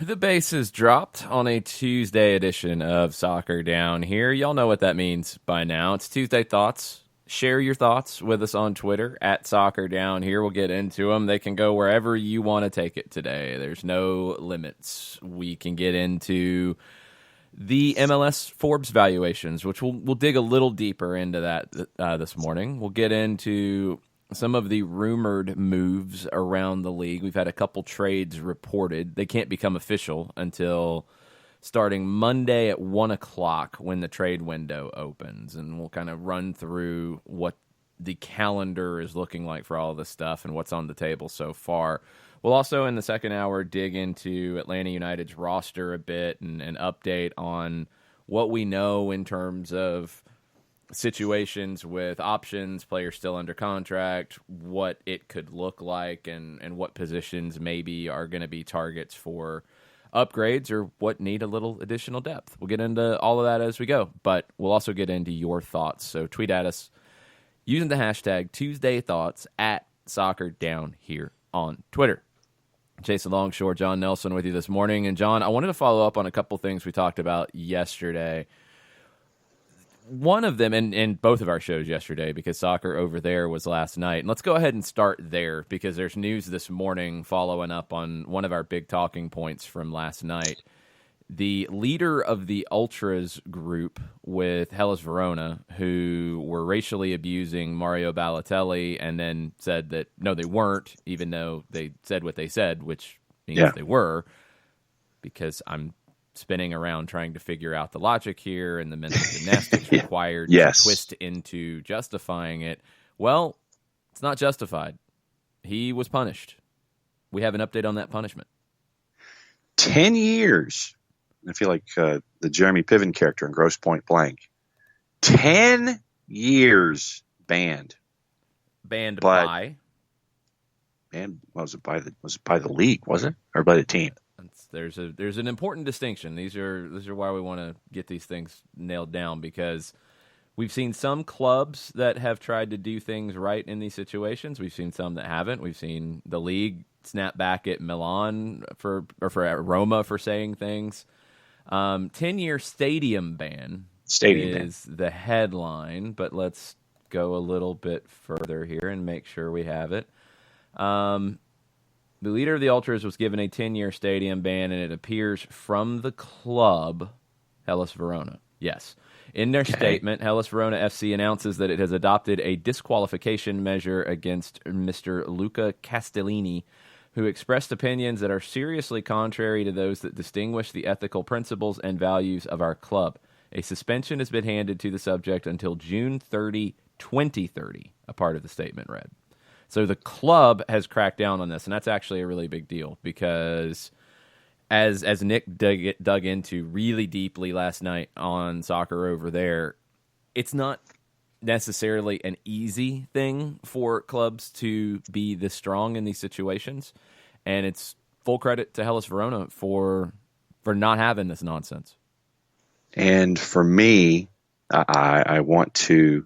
The base is dropped on a Tuesday edition of Soccer Down Here. Y'all know what that means by now. It's Tuesday Thoughts. Share your thoughts with us on Twitter at Soccer Down Here. We'll get into them. They can go wherever you want to take it today. There's no limits. We can get into the MLS Forbes valuations, which we'll dig a little deeper into that this morning. We'll get into some of the rumored moves around the league. We've had a couple trades reported. They can't become official until starting Monday at 1 o'clock when the trade window opens. And we'll kind of run through what the calendar is looking like for all of this stuff and what's on the table so far. We'll also, in the second hour, dig into Atlanta United's roster a bit and an update on what we know in terms of situations with options, players still under contract, what it could look like, and what positions maybe are going to be targets for upgrades or what need a little additional depth. We'll get into all of that as we go, but we'll also get into your thoughts. So tweet at us using the hashtag Tuesday Thoughts at Soccer Down Here on Twitter. Jason Longshore, John Nelson with you this morning. And John, I wanted to follow up on a couple things we talked about yesterday. One of them, in both of our shows yesterday, because Soccer Over There was last night. And let's go ahead and start there, because there's news this morning following up on one of our big talking points from last night. The leader of the Ultras group with Hellas Verona, who were racially abusing Mario Balotelli and then said that, no, they weren't, even though they said what they said, which means they were, because I'm spinning around trying to figure out the logic here and the mental gymnastics required to twist into justifying it. Well, it's not justified. He was punished. We have an update on that punishment. 10 years. I feel like the Jeremy Piven character in Grosse Point Blank. 10 years banned. Banned by? Was it by the league, was it? Or by the team? There's an important distinction. These are why we want to get these things nailed down, because we've seen some clubs that have tried to do things right in these situations. We've seen some that haven't. We've seen the league snap back at Milan for Roma for saying things. 10-year stadium ban is the headline, but let's go a little bit further here and make sure we have it. The leader of the Ultras was given a 10-year stadium ban, and it appears from the club, Hellas Verona. Yes. In their statement, Hellas Verona FC announces that it has adopted a disqualification measure against Mr. Luca Castellini, who expressed opinions that are seriously contrary to those that distinguish the ethical principles and values of our club. A suspension has been handed to the subject until June 30, 2030, a part of the statement read. So the club has cracked down on this, and that's actually a really big deal, because as Nick dug into really deeply last night on Soccer Over There, it's not necessarily an easy thing for clubs to be this strong in these situations, and it's full credit to Hellas Verona for not having this nonsense. And for me, I want to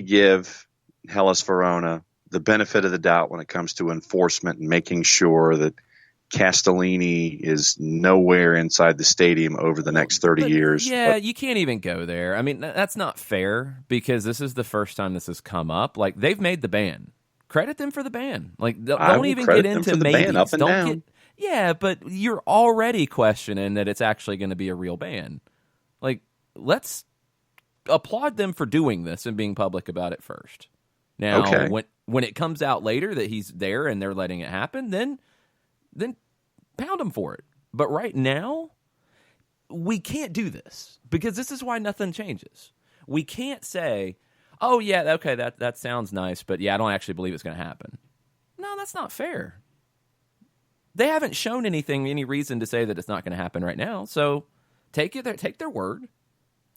give Hellas Verona the benefit of the doubt when it comes to enforcement and making sure that Castellini is nowhere inside the stadium over the next 30 years. Yeah, you can't even go there. I mean, that's not fair, because this is the first time this has come up. Like, they've made the ban. Credit them for the ban. Like, don't even get into maybes. Up and down. Yeah, but you're already questioning that it's actually going to be a real ban. Like, let's applaud them for doing this and being public about it first. Now, when it comes out later that he's there and they're letting it happen, then pound him for it. But right now, we can't do this, because this is why nothing changes. We can't say, oh, yeah, okay, that sounds nice, but yeah, I don't actually believe it's going to happen. No, that's not fair. They haven't shown any reason to say that it's not going to happen right now, so take their word,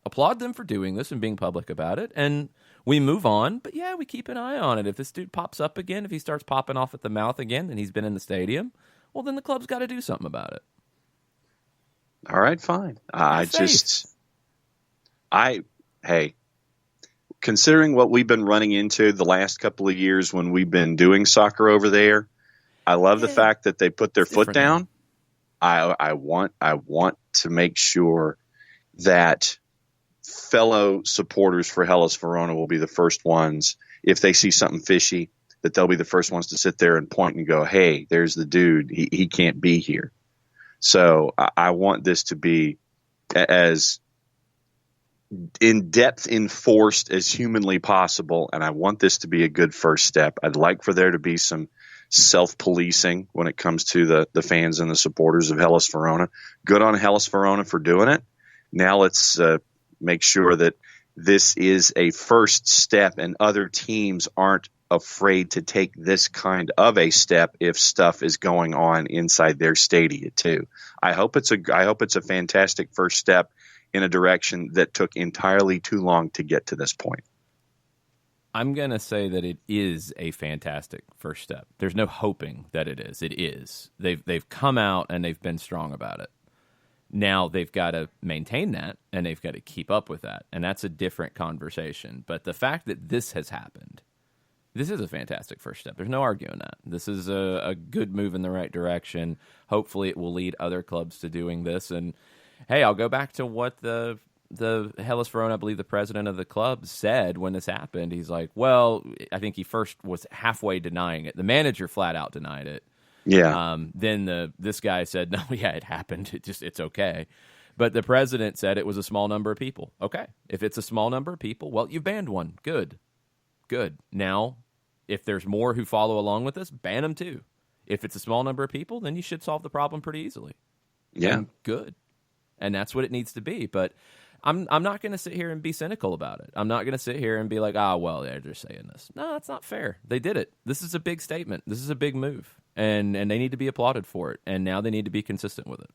applaud them for doing this and being public about it, and we move on. But yeah, we keep an eye on it. If this dude pops up again, if he starts popping off at the mouth again, and he's been in the stadium, well, then the club's got to do something about it. All right, fine. Considering what we've been running into the last couple of years when we've been doing Soccer Over There, I love the fact that they put their foot down. I want to make sure that fellow supporters for Hellas Verona will be the first ones, if they see something fishy, that they'll be the first ones to sit there and point and go, hey, there's the dude. He can't be here. So I want this to be as in-depth enforced as humanly possible, and I want this to be a good first step. I'd like for there to be some self-policing when it comes to the fans and the supporters of Hellas Verona. Good on Hellas Verona for doing it. Now let's make sure that this is a first step and other teams aren't afraid to take this kind of a step if stuff is going on inside their stadia too. I hope it's a fantastic first step in a direction that took entirely too long to get to this point. I'm going to say that it is a fantastic first step. There's no hoping that it is. It is. They've come out and they've been strong about it. Now they've got to maintain that and they've got to keep up with that. And that's a different conversation. But the fact that this has happened, this is a fantastic first step. There's no arguing that. This is a good move in the right direction. Hopefully it will lead other clubs to doing this. And, hey, I'll go back to what the Hellas Verona, I believe the president of the club, said when this happened. He's like, well, I think he first was halfway denying it. The manager flat out denied it. Yeah. Then this guy said, no, yeah, it happened. It's okay. But the president said it was a small number of people. Okay. If it's a small number of people, well, you banned one. Good. Now, if there's more who follow along with this, ban them too. If it's a small number of people, then you should solve the problem pretty easily. Yeah. And good. And that's what it needs to be. But I'm not going to sit here and be cynical about it. I'm not going to sit here and be like, well, they're just saying this. No, that's not fair. They did it. This is a big statement. This is a big move. And they need to be applauded for it. And now they need to be consistent with it.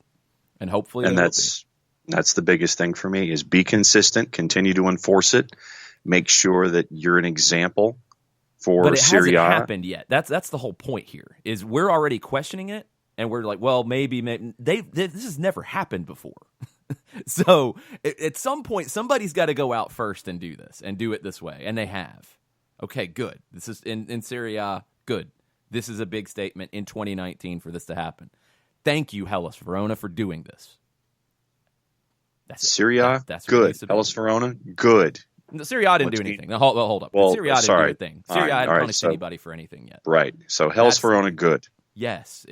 And hopefully that's the biggest thing for me is be consistent, continue to enforce it, make sure that you're an example for Serie A. But it hasn't happened yet. That's the whole point here, is we're already questioning it. And we're like, well, maybe this has never happened before. So at some point, somebody's got to go out first and do this and do it this way. And they have. Okay, good. This is in Serie A, good. This is a big statement in 2019 for this to happen. Thank you, Hellas Verona, for doing this. That's Serie A, that's good. Hellas Verona, good. Serie A didn't do anything. Now, hold up. Well, Serie A didn't do a thing. Serie A hadn't punished anybody for anything yet. Right. So Hellas Verona, good. Yes,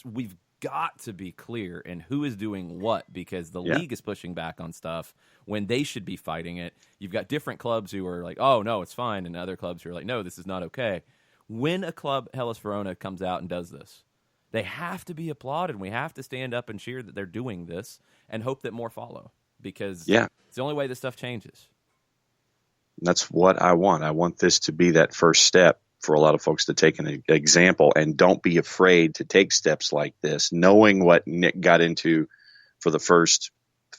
we've got to be clear in who is doing what, because the league is pushing back on stuff when they should be fighting it. You've got different clubs who are like, oh, no, it's fine, and other clubs who are like, no, this is not okay. When a club, Hellas Verona, comes out and does this, they have to be applauded. We have to stand up and cheer that they're doing this and hope that more follow, because it's the only way this stuff changes. That's what I want. I want this to be that first step for a lot of folks to take an example, and don't be afraid to take steps like this, knowing what Nick got into for the first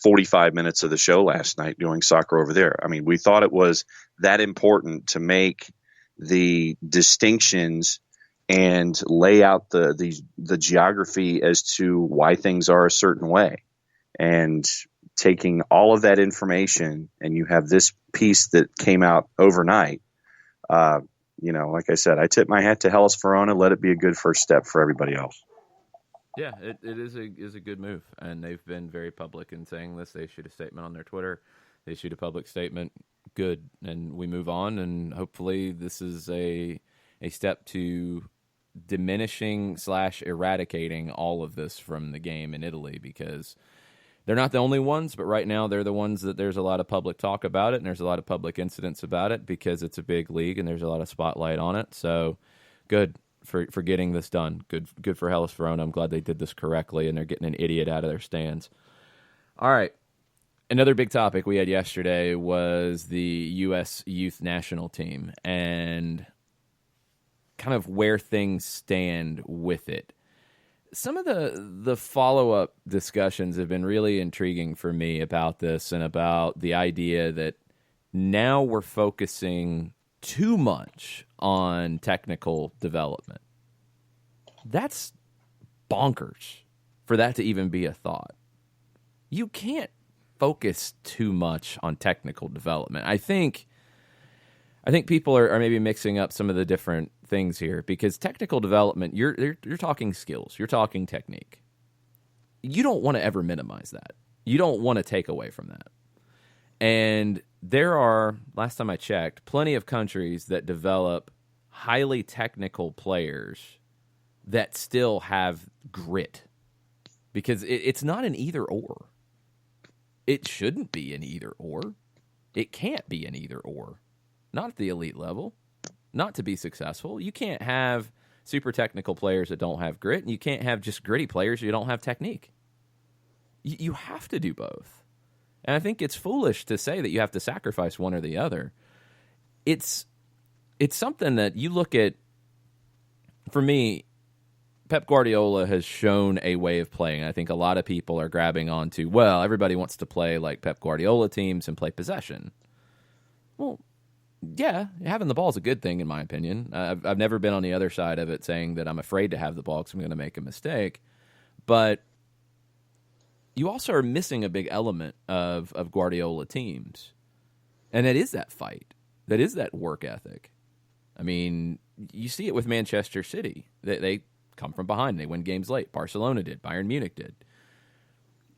45 minutes of the show last night doing Soccer Over There. I mean, we thought it was that important to make the distinctions and lay out the geography as to why things are a certain way. And taking all of that information, and you have this piece that came out overnight, like I said, I tip my hat to Hellas Verona. Let it be a good first step for everybody else. Yeah, it is a good move, and they've been very public in saying this. They issued a statement on their Twitter. They issued a public statement. Good, and we move on, and hopefully this is a step to diminishing / eradicating all of this from the game in Italy, because they're not the only ones, but right now they're the ones that there's a lot of public talk about it, and there's a lot of public incidents about it because it's a big league and there's a lot of spotlight on it. So good for getting this done. Good for Hellas Verona. I'm glad they did this correctly, and they're getting an idiot out of their stands. All right. Another big topic we had yesterday was the U.S. youth national team and kind of where things stand with it. Some of the follow-up discussions have been really intriguing for me about this, and about the idea that now we're focusing too much on technical development. That's bonkers for that to even be a thought. You can't focus too much on technical development. I think people are maybe mixing up some of the different things here, because technical development, you're talking skills, you're talking technique. you don't want to ever minimize that. You don't want to take away from that. And there are, last time I checked, plenty of countries that develop highly technical players that still have grit. Because it's not an either or. It shouldn't be an either or. It can't be an either or. Not at the elite level. Not to be successful. You can't have super technical players that don't have grit, and you can't have just gritty players who don't have technique. You have to do both. And I think it's foolish to say that you have to sacrifice one or the other. It's something that you look at, for me, Pep Guardiola has shown a way of playing. I think a lot of people are grabbing onto, well, everybody wants to play like Pep Guardiola teams and play possession. Well, yeah, having the ball is a good thing, in my opinion. I've never been on the other side of it saying that I'm afraid to have the ball because I'm going to make a mistake. But you also are missing a big element of Guardiola teams. And that is that fight. That is that work ethic. I mean, you see it with Manchester City. They come from behind. They win games late. Barcelona did. Bayern Munich did.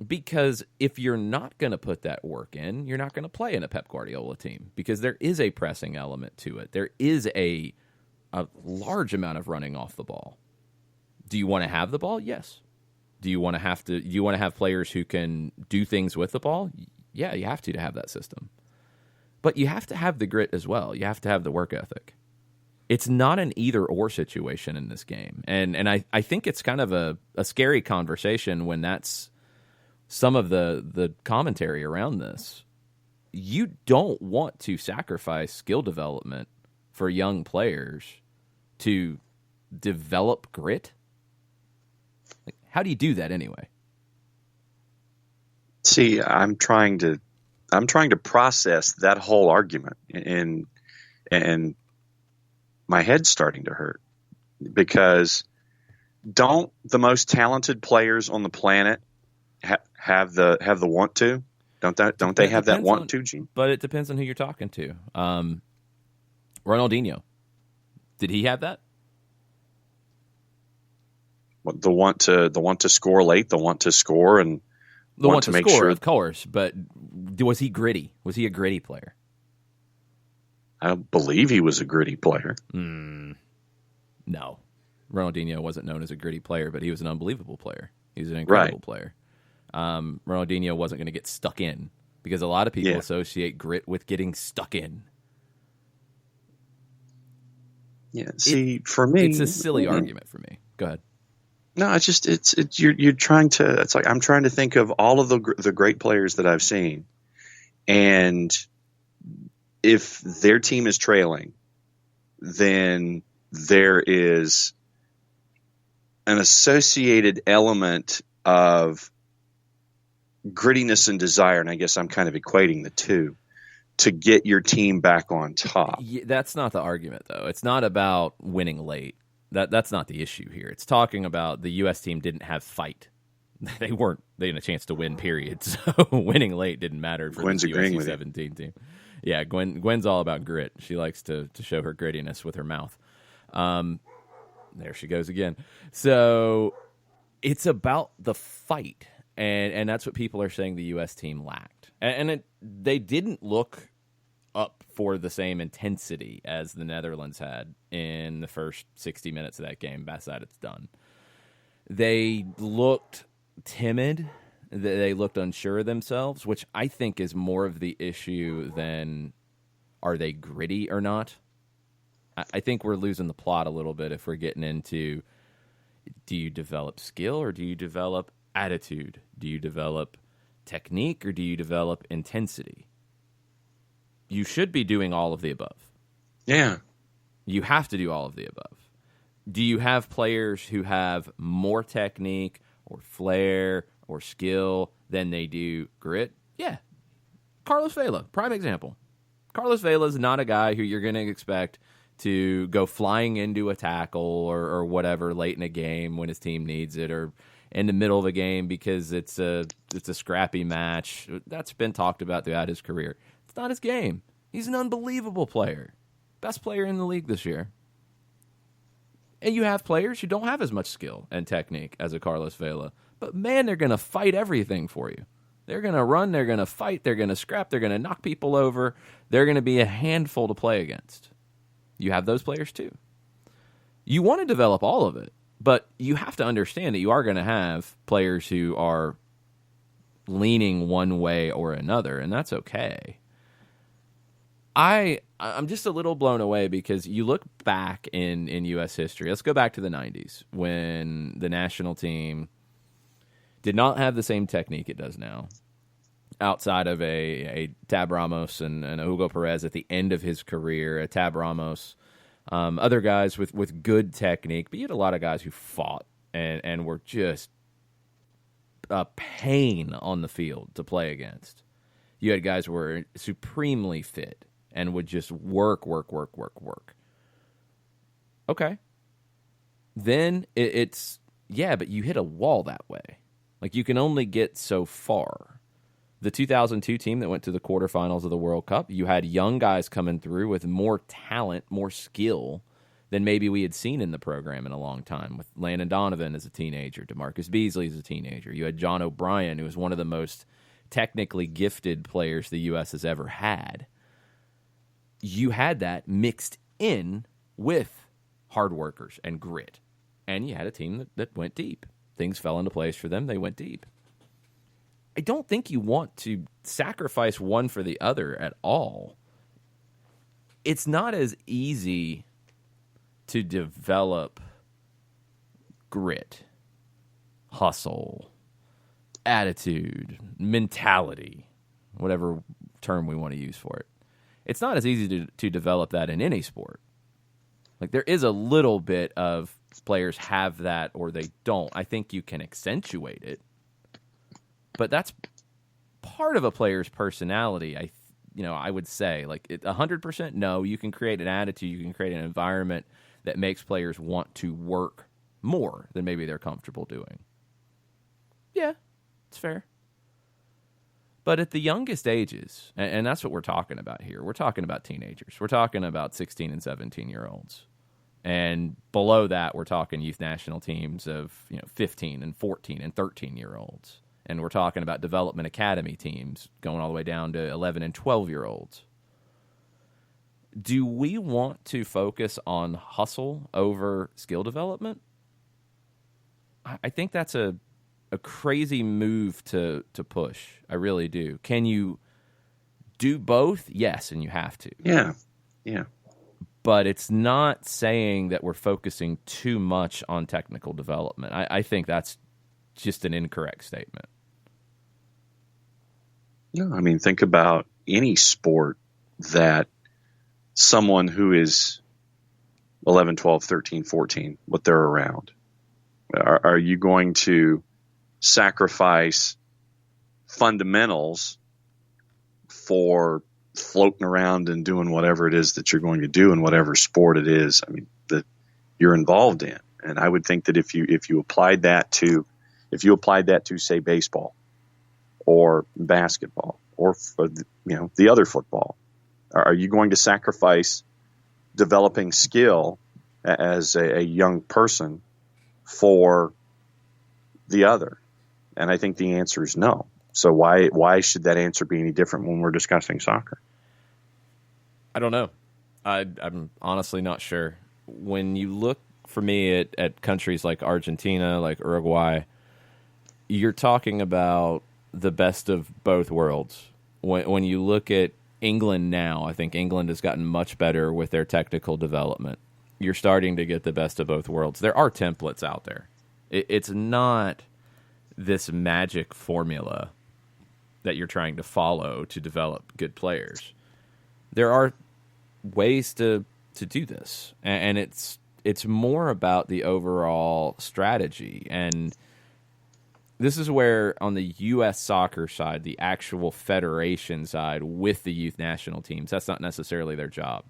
Because if you're not going to put that work in, you're not going to play in a Pep Guardiola team. Because there is a pressing element to it. There is a large amount of running off the ball. Do you want to have the ball? Yes. Do you want to have players who can do things with the ball? Yeah, you have to have that system. But you have to have the grit as well. You have to have the work ethic. It's not an either-or situation in this game. And I think it's kind of a scary conversation when that's some of the commentary around this. You don't want to sacrifice skill development for young players to develop grit. Like, how do you do that anyway? See, I'm trying to process that whole argument, and my head's starting to hurt, because don't the most talented players on the planet have the want to? Don't they have that want to, Gene? But it depends on who you're talking to. Ronaldinho, did he have that? The want to score late, the want to score, and the want to make score, sure. Of course, but was he gritty? Was he a gritty player? I don't believe he was a gritty player. No. Ronaldinho wasn't known as a gritty player, but he was an unbelievable player. He was an incredible player. Ronaldinho wasn't going to get stuck in, because a lot of people associate grit with getting stuck in. Yeah, see, for me, it's a silly argument for me. Go ahead. No, you're trying to. It's like I'm trying to think of all of the great players that I've seen, and if their team is trailing, then there is an associated element of grittiness and desire, and I guess I'm kind of equating the two, to get your team back on top. Yeah, that's not the argument, though. It's not about winning late. That's not the issue here. It's talking about the U.S. team didn't have fight. They didn't a chance to win, period. So winning late didn't matter for Gwen's the agreeing U.S. with 17 team. Yeah, Gwen's all about grit. She likes to show her grittiness with her mouth. There she goes again. So it's about the fight, and that's what people are saying the U.S. team lacked. And they didn't look up for the same intensity as the Netherlands had in the first 60 minutes of that game. Best that it's done. They looked timid. They looked unsure of themselves, which I think is more of the issue than are they gritty or not. I think we're losing the plot a little bit if we're getting into, do you develop skill or do you develop attitude? Do you develop technique or do you develop intensity? You should be doing all of the above. Yeah. You have to do all of the above. Do you have players who have more technique or flair or skill than they do grit? Yeah. Carlos Vela, prime example. Carlos Vela is not a guy who you're going to expect to go flying into a tackle or whatever late in a game when his team needs it, or in the middle of a game because it's a scrappy match. That's been talked about throughout his career. It's not his game. He's an unbelievable player. Best player in the league this year. And you have players who don't have as much skill and technique as a Carlos Vela, But man, they're going to fight everything for you. They're going to run, they're going to fight, they're going to scrap, they're going to knock people over. They're going to be a handful to play against. You have those players too. You want to develop all of it, but you have to understand that you are going to have players who are leaning one way or another, and that's okay. I'm just a little blown away because you look back in U.S. history. Let's go back to the 90s when the national team did not have the same technique it does now, outside of a Tab Ramos and a Hugo Perez at the end of his career, a Tab Ramos, other guys with good technique, but you had a lot of guys who fought and were just a pain on the field to play against. You had guys who were supremely fit and would just work. Okay. Then but you hit a wall that way. Like, you can only get so far. The 2002 team that went to the quarterfinals of the World Cup, you had young guys coming through with more talent, more skill than maybe we had seen in the program in a long time, with Landon Donovan as a teenager, DeMarcus Beasley as a teenager. You had John O'Brien, who was one of the most technically gifted players the U.S. has ever had. You had that mixed in with hard workers and grit. And you had a team that went deep. Things fell into place for them. They went deep. I don't think you want to sacrifice one for the other at all. It's not as easy to develop grit, hustle, attitude, mentality, whatever term we want to use for it. It's not as easy to develop that in any sport. Like, there is a little bit of players have that or they don't. I think you can accentuate it, but that's part of a player's personality. I would say, like, 100% no. You can create an attitude, you can create an environment that makes players want to work more than maybe they're comfortable doing. Yeah, it's fair. But at the youngest ages, and that's what we're talking about here, we're talking about teenagers. We're talking about 16 and 17-year-olds. And below that, we're talking youth national teams of 15 and 14 and 13-year-olds. And we're talking about development academy teams going all the way down to 11 and 12-year-olds. Do we want to focus on hustle over skill development? I think that's a crazy move to push. I really do. Can you do both? Yes, and you have to. Yeah. But it's not saying that we're focusing too much on technical development. I think that's just an incorrect statement. No, I mean, think about any sport that someone who is 11, 12, 13, 14, what they're around. Are you going to sacrifice fundamentals for floating around and doing whatever it is that you're going to do in whatever sport it is, I mean, that you're involved in? And I would think that if you applied that to say baseball or basketball or the other football, are you going to sacrifice developing skill as a young person for the other? And I think the answer is no. So why should that answer be any different when we're discussing soccer? I don't know. I'm honestly not sure. When you look, for me, at countries like Argentina, like Uruguay, you're talking about the best of both worlds. When you look at England now, I think England has gotten much better with their technical development. You're starting to get the best of both worlds. There are templates out there. It's not this magic formula that you're trying to follow to develop good players. There are ways to do this, and it's more about the overall strategy. And this is where, on the U.S. soccer side, the actual federation side with the youth national teams, that's not necessarily their job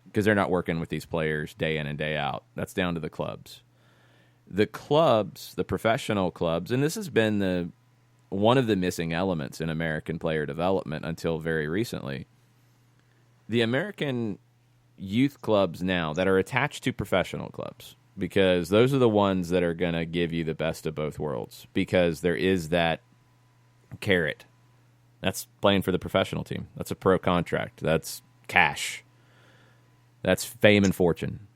because they're not working with these players day in and day out. That's down to the clubs. The clubs, the professional clubs, and this has been one of the missing elements in American player development until very recently. The American youth clubs now that are attached to professional clubs, because those are the ones that are going to give you the best of both worlds, because there is that carrot. That's playing for the professional team. That's a pro contract. That's cash. That's fame and fortune.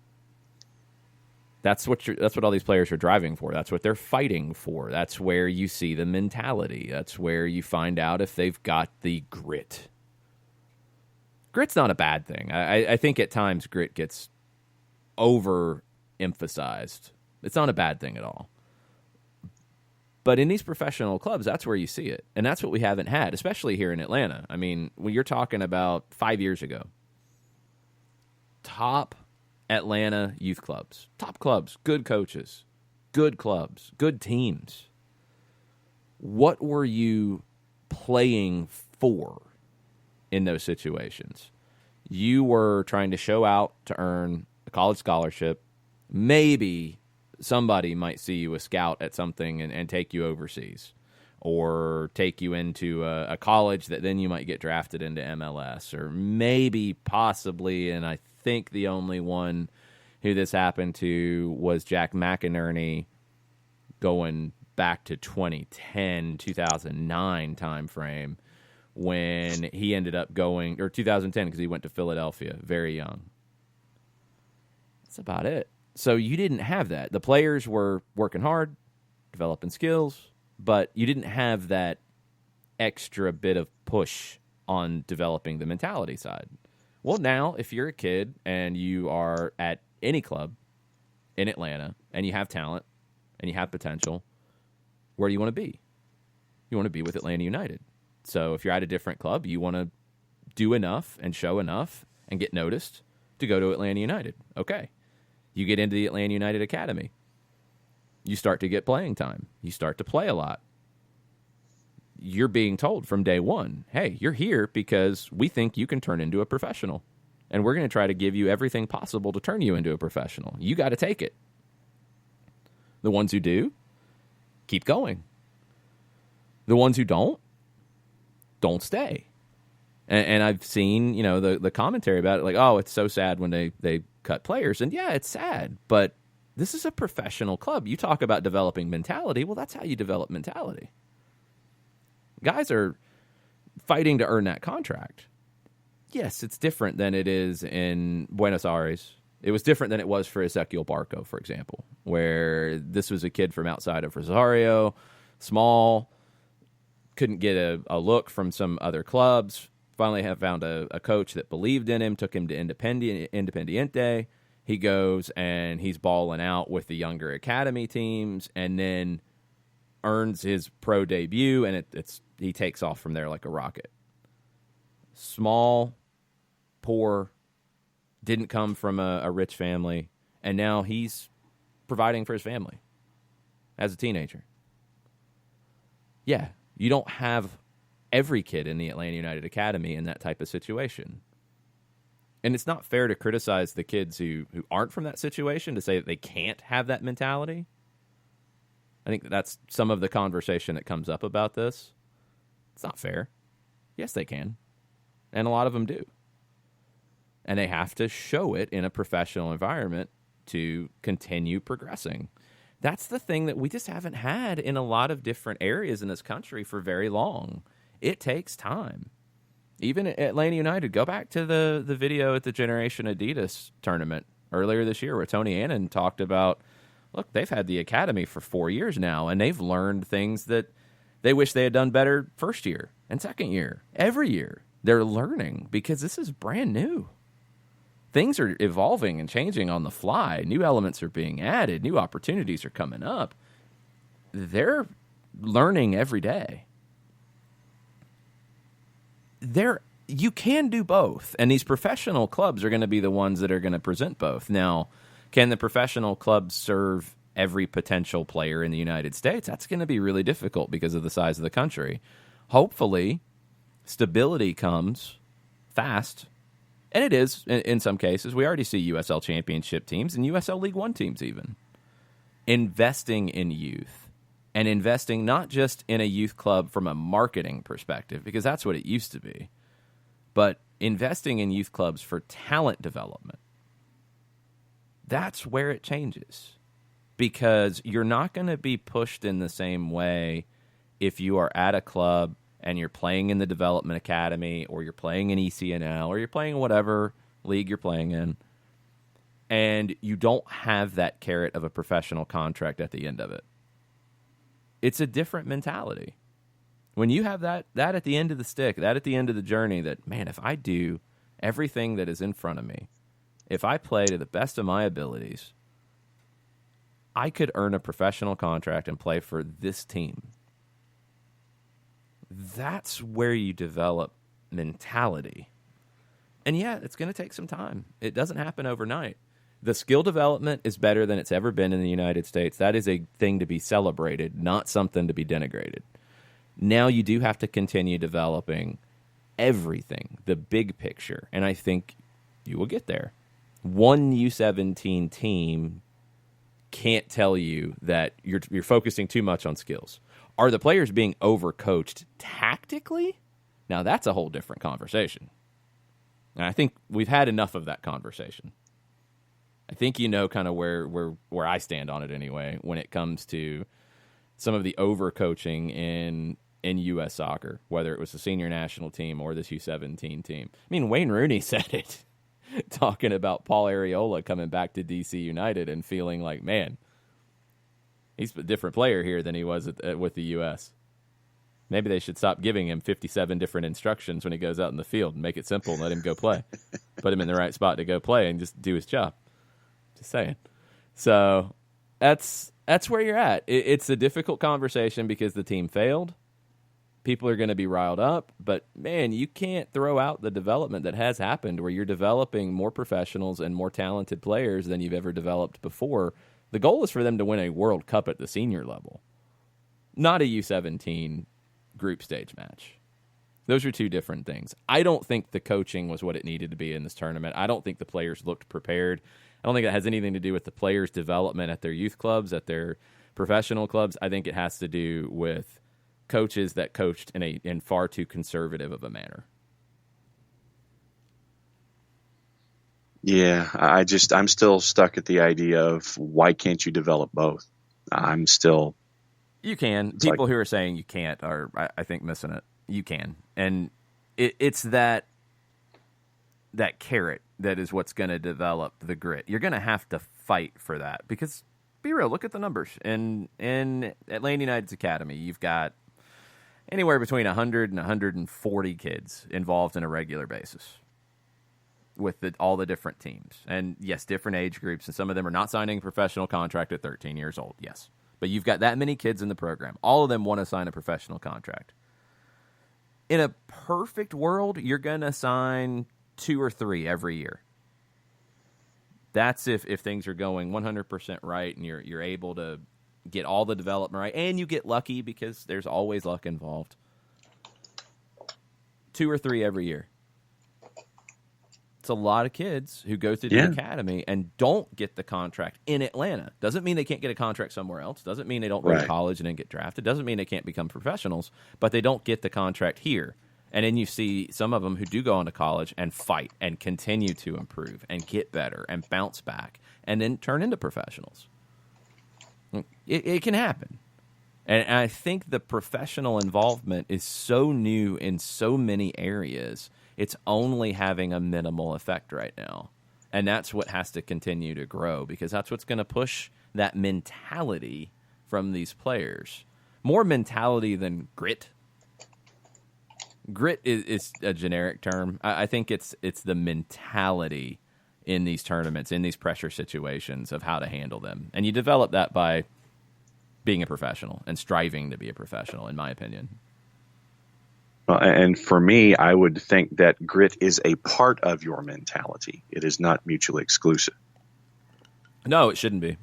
That's what all these players are driving for. That's what they're fighting for. That's where you see the mentality. That's where you find out if they've got the grit. Grit's not a bad thing. I think at times grit gets overemphasized. It's not a bad thing at all. But in these professional clubs, that's where you see it. And that's what we haven't had, especially here in Atlanta. I mean, when you're talking about 5 years ago, top Atlanta youth clubs, top clubs, good coaches, good clubs, good teams. What were you playing for in those situations? You were trying to show out to earn a college scholarship. Maybe somebody might see you a scout at something and take you overseas, or take you into a college that then you might get drafted into MLS, or maybe possibly, and I think the only one who this happened to was Jack McInerney, going back to 2010, 2009 timeframe, when he ended up going, or 2010, because he went to Philadelphia very young. That's about it. So you didn't have that. The players were working hard, developing skills, but you didn't have that extra bit of push on developing the mentality side. Well, now, if you're a kid and you are at any club in Atlanta and you have talent and you have potential, where do you want to be? You want to be with Atlanta United. So if you're at a different club, you want to do enough and show enough and get noticed to go to Atlanta United. Okay. You get into the Atlanta United Academy. You start to get playing time. You start to play a lot. You're being told from day one, hey, you're here because we think you can turn into a professional. And we're going to try to give you everything possible to turn you into a professional. You got to take it. The ones who do, keep going. The ones who don't stay. And I've seen, the commentary about it, like, oh, it's so sad when they cut players. And yeah, it's sad, but this is a professional club. You talk about developing mentality. Well, that's how you develop mentality. Guys are fighting to earn that contract. Yes, it's different than it is in Buenos Aires. It was different than it was for Ezequiel Barco, for example, where this was a kid from outside of Rosario, small, couldn't get a look from some other clubs. Finally have found a coach that believed in him, took him to Independiente. He goes and he's balling out with the younger academy teams, and then earns his pro debut, and he takes off from there like a rocket. Small, poor, didn't come from a rich family, and now he's providing for his family as a teenager. Yeah, you don't have every kid in the Atlanta United Academy in that type of situation. And it's not fair to criticize the kids who aren't from that situation, to say that they can't have that mentality. I think that's some of the conversation that comes up about this. It's not fair. Yes, they can. And a lot of them do. And they have to show it in a professional environment to continue progressing. That's the thing that we just haven't had in a lot of different areas in this country for very long. It takes time. Even at Atlanta United, go back to the video at the Generation Adidas tournament earlier this year where Tony Annan talked about, look, they've had the academy for 4 years now, and they've learned things that they wish they had done better first year and second year. Every year they're learning because this is brand new. Things are evolving and changing on the fly. New elements are being added. New opportunities are coming up. They're learning every day. You can do both, and these professional clubs are going to be the ones that are going to present both. Now, can the professional clubs serve every potential player in the United States? That's going to be really difficult because of the size of the country. Hopefully, stability comes fast, and it is in some cases. We already see USL Championship teams and USL League One teams even investing in youth. And investing not just in a youth club from a marketing perspective, because that's what it used to be, but investing in youth clubs for talent development. That's where it changes, because you're not going to be pushed in the same way if you are at a club and you're playing in the development academy, or you're playing in ECNL, or you're playing whatever league you're playing in, and you don't have that carrot of a professional contract at the end of it. It's a different mentality. When you have that at the end of the stick, that at the end of the journey, that, man, if I do everything that is in front of me, if I play to the best of my abilities, I could earn a professional contract and play for this team. That's where you develop mentality. And yeah, it's going to take some time. It doesn't happen overnight. The skill development is better than it's ever been in the United States. That is a thing to be celebrated, not something to be denigrated. Now you do have to continue developing everything, the big picture, and I think you will get there. One U17 team can't tell you that you're focusing too much on skills. Are the players being overcoached tactically? Now that's a whole different conversation. And I think we've had enough of that conversation. I think you know kind of where I stand on it anyway when it comes to some of the overcoaching in U.S. soccer, whether it was the senior national team or this U17 team. I mean, Wayne Rooney said it, talking about Paul Areola coming back to D.C. United and feeling like, man, he's a different player here than he was with the U.S. Maybe they should stop giving him 57 different instructions when he goes out in the field and make it simple and let him go play. Put him in the right spot to go play and just do his job. Just saying. So that's where you're at. It's a difficult conversation because the team failed. People are going to be riled up, but man, you can't throw out the development that has happened where you're developing more professionals and more talented players than you've ever developed before. The goal is for them to win a World Cup at the senior level, not a U17 group stage match. Those are two different things. I don't think the coaching was what it needed to be in this tournament. I don't think the players looked prepared. I don't think it has anything to do with the players' development at their youth clubs, at their professional clubs. I think it has to do with coaches that coached in far too conservative of a manner. Yeah, I'm still stuck at the idea of why can't you develop both? I'm still. You can. People who are saying you can't are, I think, missing it. You can. And it's that carrot that is what's going to develop the grit. You're going to have to fight for that because, be real, look at the numbers. In Atlanta United's academy, you've got anywhere between 100 and 140 kids involved in a regular basis with all the different teams. And, yes, different age groups, and some of them are not signing a professional contract at 13 years old, yes. But you've got that many kids in the program. All of them want to sign a professional contract. In a perfect world, you're going to sign 2 or 3 every year. That's if things are going 100% right and you're able to get all the development right, and you get lucky because there's always luck involved. 2 or 3 every year. It's a lot of kids who go through the academy and don't get the contract in Atlanta. Doesn't mean they can't get a contract somewhere else. Doesn't mean they don't go to college and then get drafted. Doesn't mean they can't become professionals, but they don't get the contract here. And then you see some of them who do go on to college and fight and continue to improve and get better and bounce back and then turn into professionals. It can happen. And I think the professional involvement is so new in so many areas, it's only having a minimal effect right now. And that's what has to continue to grow because that's what's going to push that mentality from these players. More mentality than grit. Grit is a generic term. I think it's the mentality in these tournaments, in these pressure situations of how to handle them. And you develop that by being a professional and striving to be a professional, in my opinion. Well, and for me, I would think that grit is a part of your mentality. It is not mutually exclusive. No, it shouldn't be.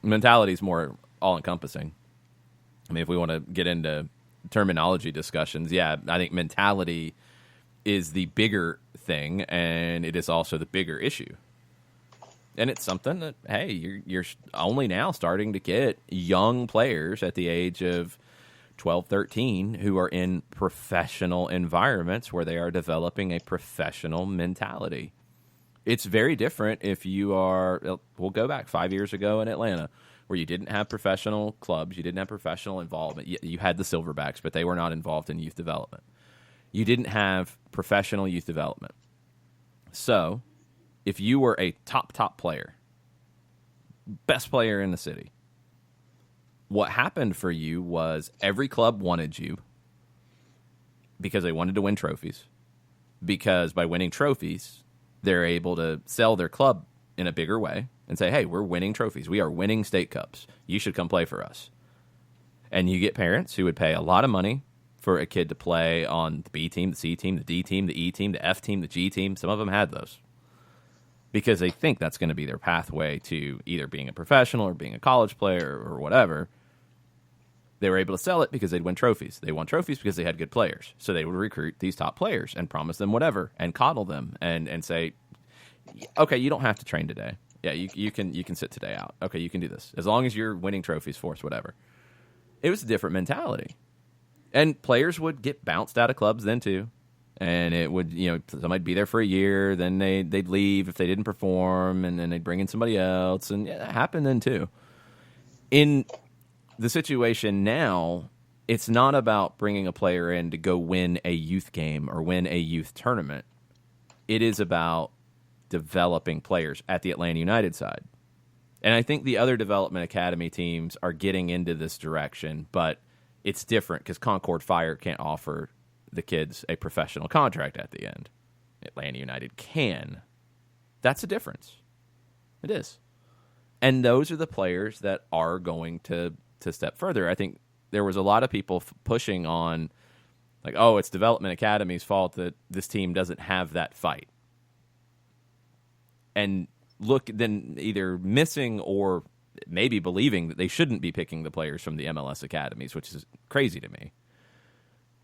Mentality is more all-encompassing. I mean, if we want to get into terminology discussions, yeah, I think mentality is the bigger thing, and it is also the bigger issue. And it's something that, hey, you're only now starting to get young players at the age of 12, 13 who are in professional environments where they are developing a professional mentality. It's very different if you are, we'll go back 5 years ago in Atlanta, where you didn't have professional clubs, you didn't have professional involvement. You had the Silverbacks, but they were not involved in youth development. You didn't have professional youth development. So if you were a top player, best player in the city, what happened for you was every club wanted you because they wanted to win trophies. Because by winning trophies, they're able to sell their club in a bigger way and say, hey, we're winning trophies. We are winning state cups. You should come play for us. And you get parents who would pay a lot of money for a kid to play on the B team, the C team, the D team, the E team, the F team, the G team. Some of them had those because they think that's going to be their pathway to either being a professional or being a college player or whatever. They were able to sell it because they'd win trophies. They won trophies because they had good players. So they would recruit these top players and promise them whatever and coddle them and say, okay, you don't have to train today. Yeah, you can sit today out. Okay, you can do this. As long as you're winning trophies for us, whatever. It was a different mentality. And players would get bounced out of clubs then too. And it would, somebody'd be there for a year, then they'd leave if they didn't perform, and then they'd bring in somebody else. And yeah, that happened then too. In the situation now, it's not about bringing a player in to go win a youth game or win a youth tournament. It is about developing players at the Atlanta United side. And I think the other development academy teams are getting into this direction, but it's different because Concord Fire can't offer the kids a professional contract at the end. Atlanta United can. That's a difference. It is. And those are the players that are going to step further. I think there was a lot of people pushing on, like, oh, it's Development Academy's fault that this team doesn't have that fight. And look, then either missing or maybe believing that they shouldn't be picking the players from the MLS academies, which is crazy to me.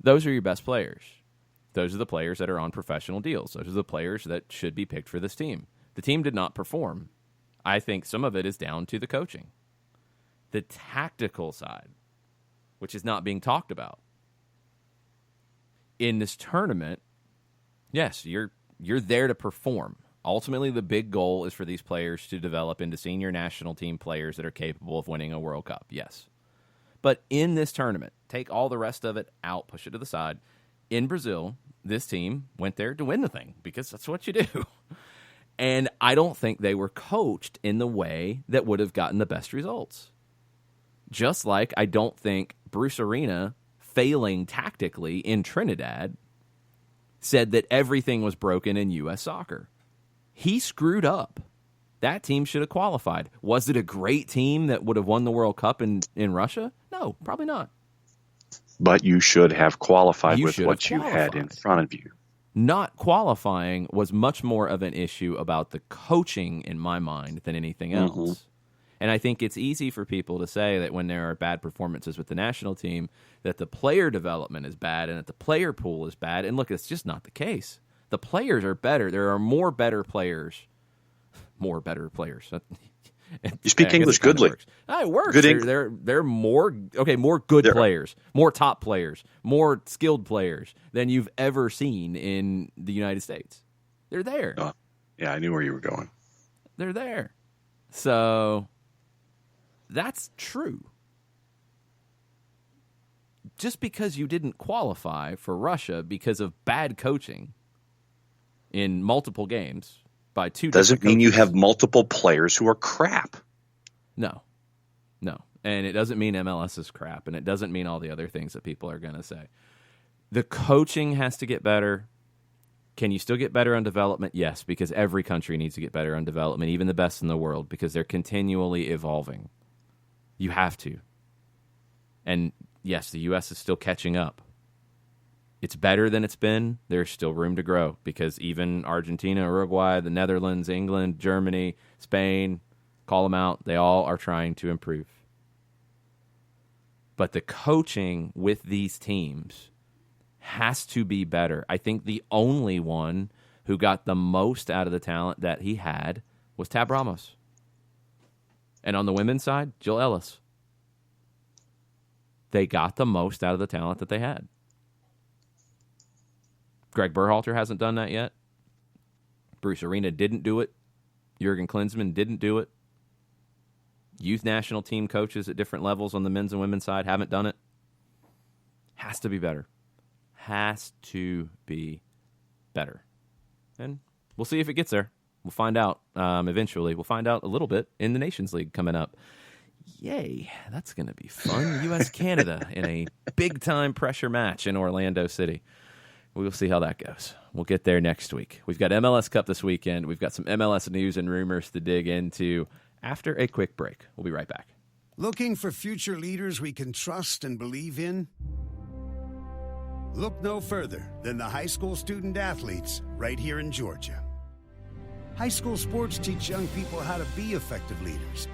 Those are your best players. Those are the players that are on professional deals. Those are the players that should be picked for this team. The team did not perform. I think some of it is down to the coaching. The tactical side, which is not being talked about. In this tournament, yes, you're there to perform. Ultimately, the big goal is for these players to develop into senior national team players that are capable of winning a World Cup, yes. But in this tournament, take all the rest of it out, push it to the side. In Brazil, this team went there to win the thing because that's what you do. And I don't think they were coached in the way that would have gotten the best results. Just like I don't think Bruce Arena failing tactically in Trinidad said that everything was broken in U.S. soccer. He screwed up. That team should have qualified. Was it a great team that would have won the World Cup in Russia? No, probably not. But you should have qualified with what you had in front of you. Not qualifying was much more of an issue about the coaching in my mind than anything else. Mm-hmm. And I think it's easy for people to say that when there are bad performances with the national team, that the player development is bad and that the player pool is bad. And look, it's just not the case. The players are better. There are more better players. More better players. You speak English goodly. It works. They're more good players, more top players, more skilled players than you've ever seen in the United States. They're there. Yeah, I knew where you were going. They're there. So that's true. Just because you didn't qualify for Russia because of bad coaching in multiple games by two doesn't mean coaches, you have multiple players who are crap. No. And it doesn't mean MLS is crap, and it doesn't mean all the other things that people are going to say. The coaching has to get better. Can you still get better on development? Yes, because every country needs to get better on development, even the best in the world, because they're continually evolving. You have to. And yes, the U.S. is still catching up. It's better than it's been. There's still room to grow because even Argentina, Uruguay, the Netherlands, England, Germany, Spain, call them out, they all are trying to improve. But the coaching with these teams has to be better. I think the only one who got the most out of the talent that he had was Tab Ramos. And on the women's side, Jill Ellis. They got the most out of the talent that they had. Greg Berhalter hasn't done that yet. Bruce Arena didn't do it. Jurgen Klinsmann didn't do it. Youth national team coaches at different levels on the men's and women's side haven't done it. Has to be better. Has to be better. And we'll see if it gets there. We'll find out eventually. We'll find out a little bit in the Nations League coming up. Yay, that's going to be fun. U.S.-Canada in a big-time pressure match in Orlando City. We'll see how that goes. We'll get there next week. We've got MLS Cup this weekend. We've got some MLS news and rumors to dig into after a quick break. We'll be right back. Looking for future leaders we can trust and believe in? Look no further than the high school student athletes right here in Georgia. High school sports teach young people how to be effective leaders.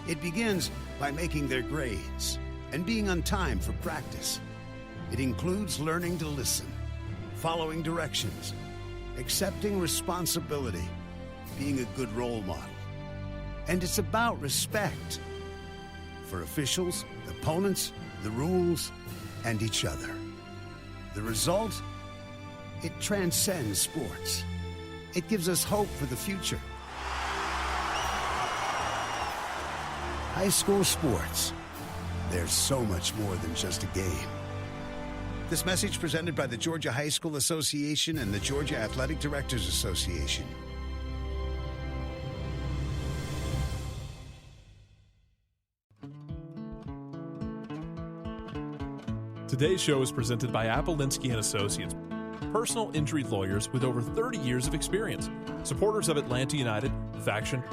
It begins by making their grades and being on time for practice. It includes learning to listen, following directions, accepting responsibility, being a good role model. And it's about respect for officials, opponents, the rules, and each other. The result? It transcends sports. It gives us hope for the future. High school sports. There's so much more than just a game. This message presented by the Georgia High School Association and the Georgia Athletic Directors Association. Today's show is presented by Appolinsky & Associates, personal injury lawyers with over 30 years of experience, supporters of Atlanta United, Faction,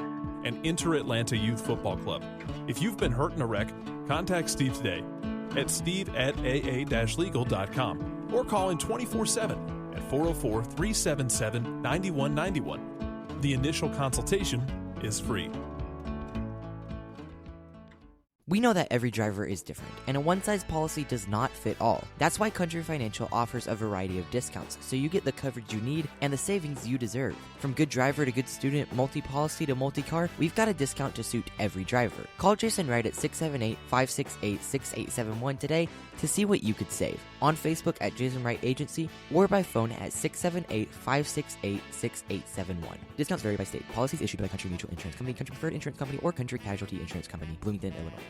and Inter-Atlanta Youth Football Club. If you've been hurt in a wreck, contact Steve today at steve@aa-legal.com or call in 24/7 at 404-377-9191. The initial consultation is free. We know that every driver is different, and a one-size policy does not fit all. That's why Country Financial offers a variety of discounts, so you get the coverage you need and the savings you deserve. From good driver to good student, multi-policy to multi-car, we've got a discount to suit every driver. Call Jason Wright at 678-568-6871 today to see what you could save. On Facebook at Jason Wright Agency or by phone at 678-568-6871. Discounts vary by state. Policies issued by Country Mutual Insurance Company, Country Preferred Insurance Company, or Country Casualty Insurance Company, Bloomington, Illinois.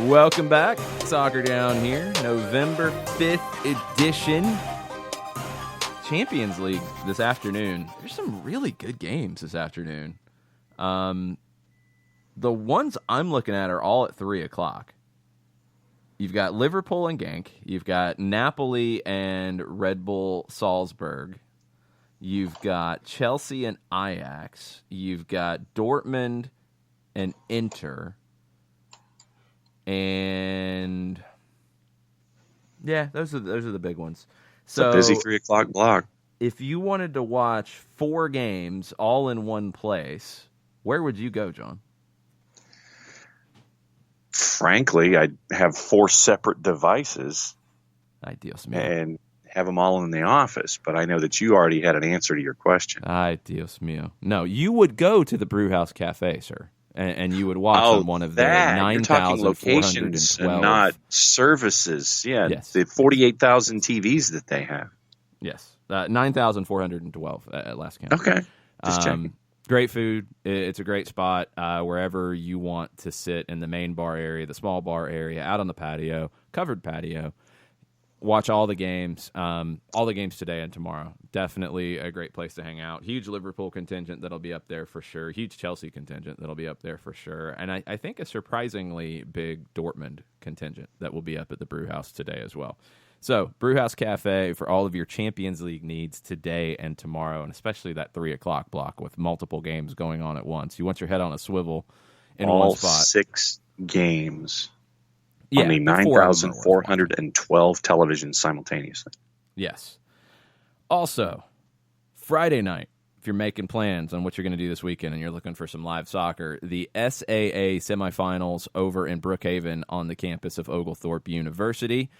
Welcome back. Soccer Down here, November 5th edition. Champions League this afternoon. There's some really good games this afternoon. The ones I'm looking at are all at 3 o'clock. You've got Liverpool and Genk. You've got Napoli and Red Bull Salzburg. You've got Chelsea and Ajax. You've got Dortmund and Inter. And yeah, those are the big ones. So it's a busy 3 o'clock block. If you wanted to watch 4 games all in one place, where would you go, John? Frankly, I'd have 4 separate devices Ay, Dios mío. and have them all in the office. But I know that you already had an answer to your question. Ay, Dios mío. No, you would go to the Brewhouse Cafe, sir. And you would watch on one of their 9,412 and not services. Yeah, yes. The 48,000 TVs that they have. Yes, 9,412 at last count. Okay, just checking. Great food. It's a great spot wherever you want to sit in the main bar area, the small bar area, out on the patio, covered patio. Watch all the games today and tomorrow. Definitely a great place to hang out. Huge Liverpool contingent that'll be up there for sure. Huge Chelsea contingent that'll be up there for sure. And I think a surprisingly big Dortmund contingent that will be up at the Brewhouse today as well. So, Brewhouse Cafe for all of your Champions League needs today and tomorrow, and especially that 3 o'clock block with multiple games going on at once. You want your head on a swivel in all one spot. 6 games. Yeah, on the 9,412 televisions simultaneously. Yes. Also, Friday night, if you're making plans on what you're going to do this weekend and you're looking for some live soccer, the SAA semifinals over in Brookhaven on the campus of Oglethorpe University.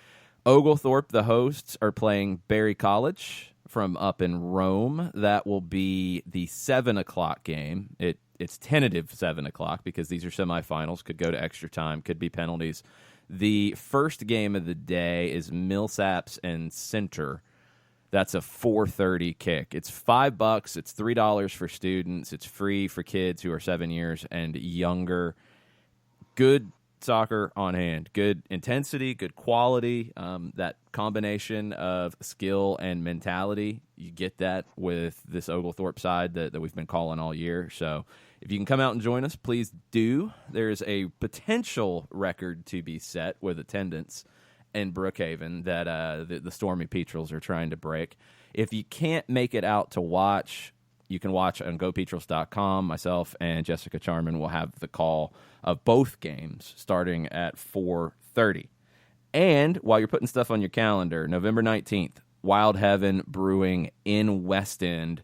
Oglethorpe, the hosts, are playing Berry College from up in Rome. That will be the 7 o'clock game. It's tentative 7 o'clock because these are semifinals. Could go to extra time, could be penalties. The first game of the day is Millsaps and Center. That's a 4:30 kick. It's $5. It's $3 for students. It's free for kids who are 7 years and younger. Good soccer on hand. Good intensity, good quality. That combination of skill and mentality, you get that with this Oglethorpe side that we've been calling all year. So if you can come out and join us, please do. There's a potential record to be set with attendance in Brookhaven that the Stormy Petrels are trying to break. If you can't make it out to watch, you can watch on GoPetrels.com. Myself and Jessica Charman will have the call of both games starting at 4:30. And while you're putting stuff on your calendar, November 19th, Wild Heaven Brewing in West End.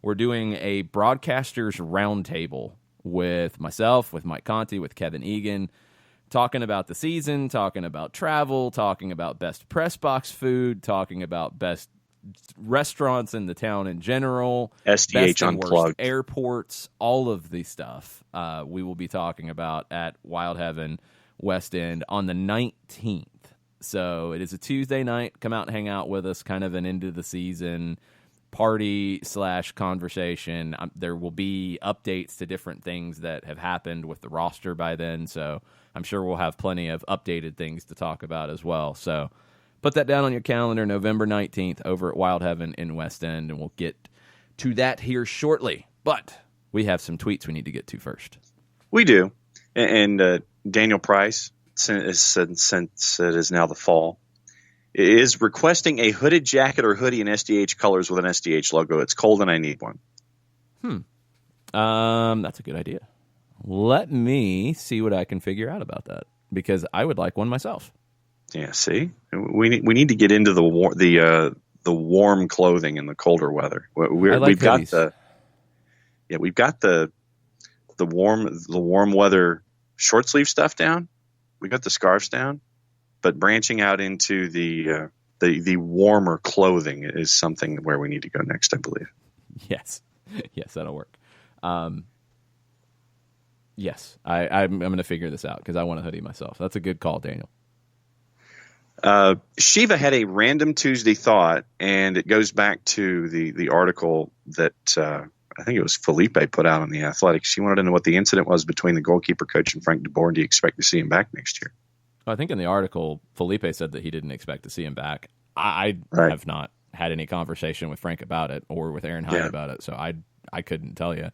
We're doing a broadcasters roundtable with myself, with Mike Conti, with Kevin Egan, talking about the season, talking about travel, talking about best press box food, talking about best restaurants in the town in general, SDH best and worst Unplugged, airports, all of the stuff we will be talking about at Wild Heaven West End on the 19th. So it is a Tuesday night. Come out and hang out with us, kind of an end of the season party/conversation. There will be updates to different things that have happened with the roster by then, so I'm sure we'll have plenty of updated things to talk about as well. So put that down on your calendar, November 19th over at Wild Heaven in West End, and we'll get to that here shortly. But we have some tweets we need to get to first. We do. And Daniel Price, since it is now the fall, is requesting a hooded jacket or hoodie in SDH colors with an SDH logo. It's cold and I need one. That's a good idea. Let me see what I can figure out about that, because I would like one myself. Yeah, see, we need to get into the warm clothing in the colder weather. We've got the warm weather short sleeve stuff down. We got the scarves down, but branching out into the warmer clothing is something where we need to go next, I believe. Yes, that'll work. Yes, I'm going to figure this out because I want a hoodie myself. That's a good call, Daniel. Shiva had a random Tuesday thought, and it goes back to the article that I think it was Felipe put out on The Athletic. She wanted to know what the incident was between the goalkeeper coach and Frank DeBoer. Do you expect to see him back next year? I think in the article, Felipe said that he didn't expect to see him back. I have not had any conversation with Frank about it or with Aaron Hyde about it, so I couldn't tell you.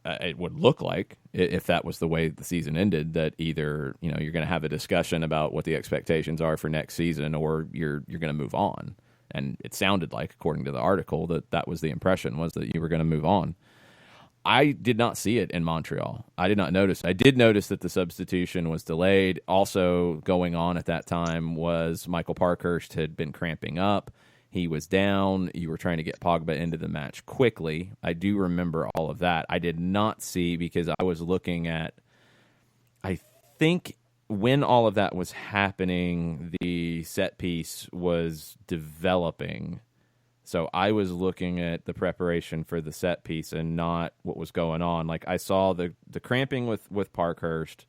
It would look like, if that was the way the season ended, that either you're going to have a discussion about what the expectations are for next season, or you're going to move on. And it sounded like, according to the article, that was the impression, was that you were going to move on. I did not see it in Montreal. I did not notice. I did notice that the substitution was delayed. Also going on at that time was Michael Parkhurst had been cramping up. He was down. You were trying to get Pogba into the match quickly. I do remember all of that. I did not see, because I was looking at, I think when all of that was happening, the set piece was developing. So I was looking at the preparation for the set piece and not what was going on. Like, I saw the cramping with Parkhurst.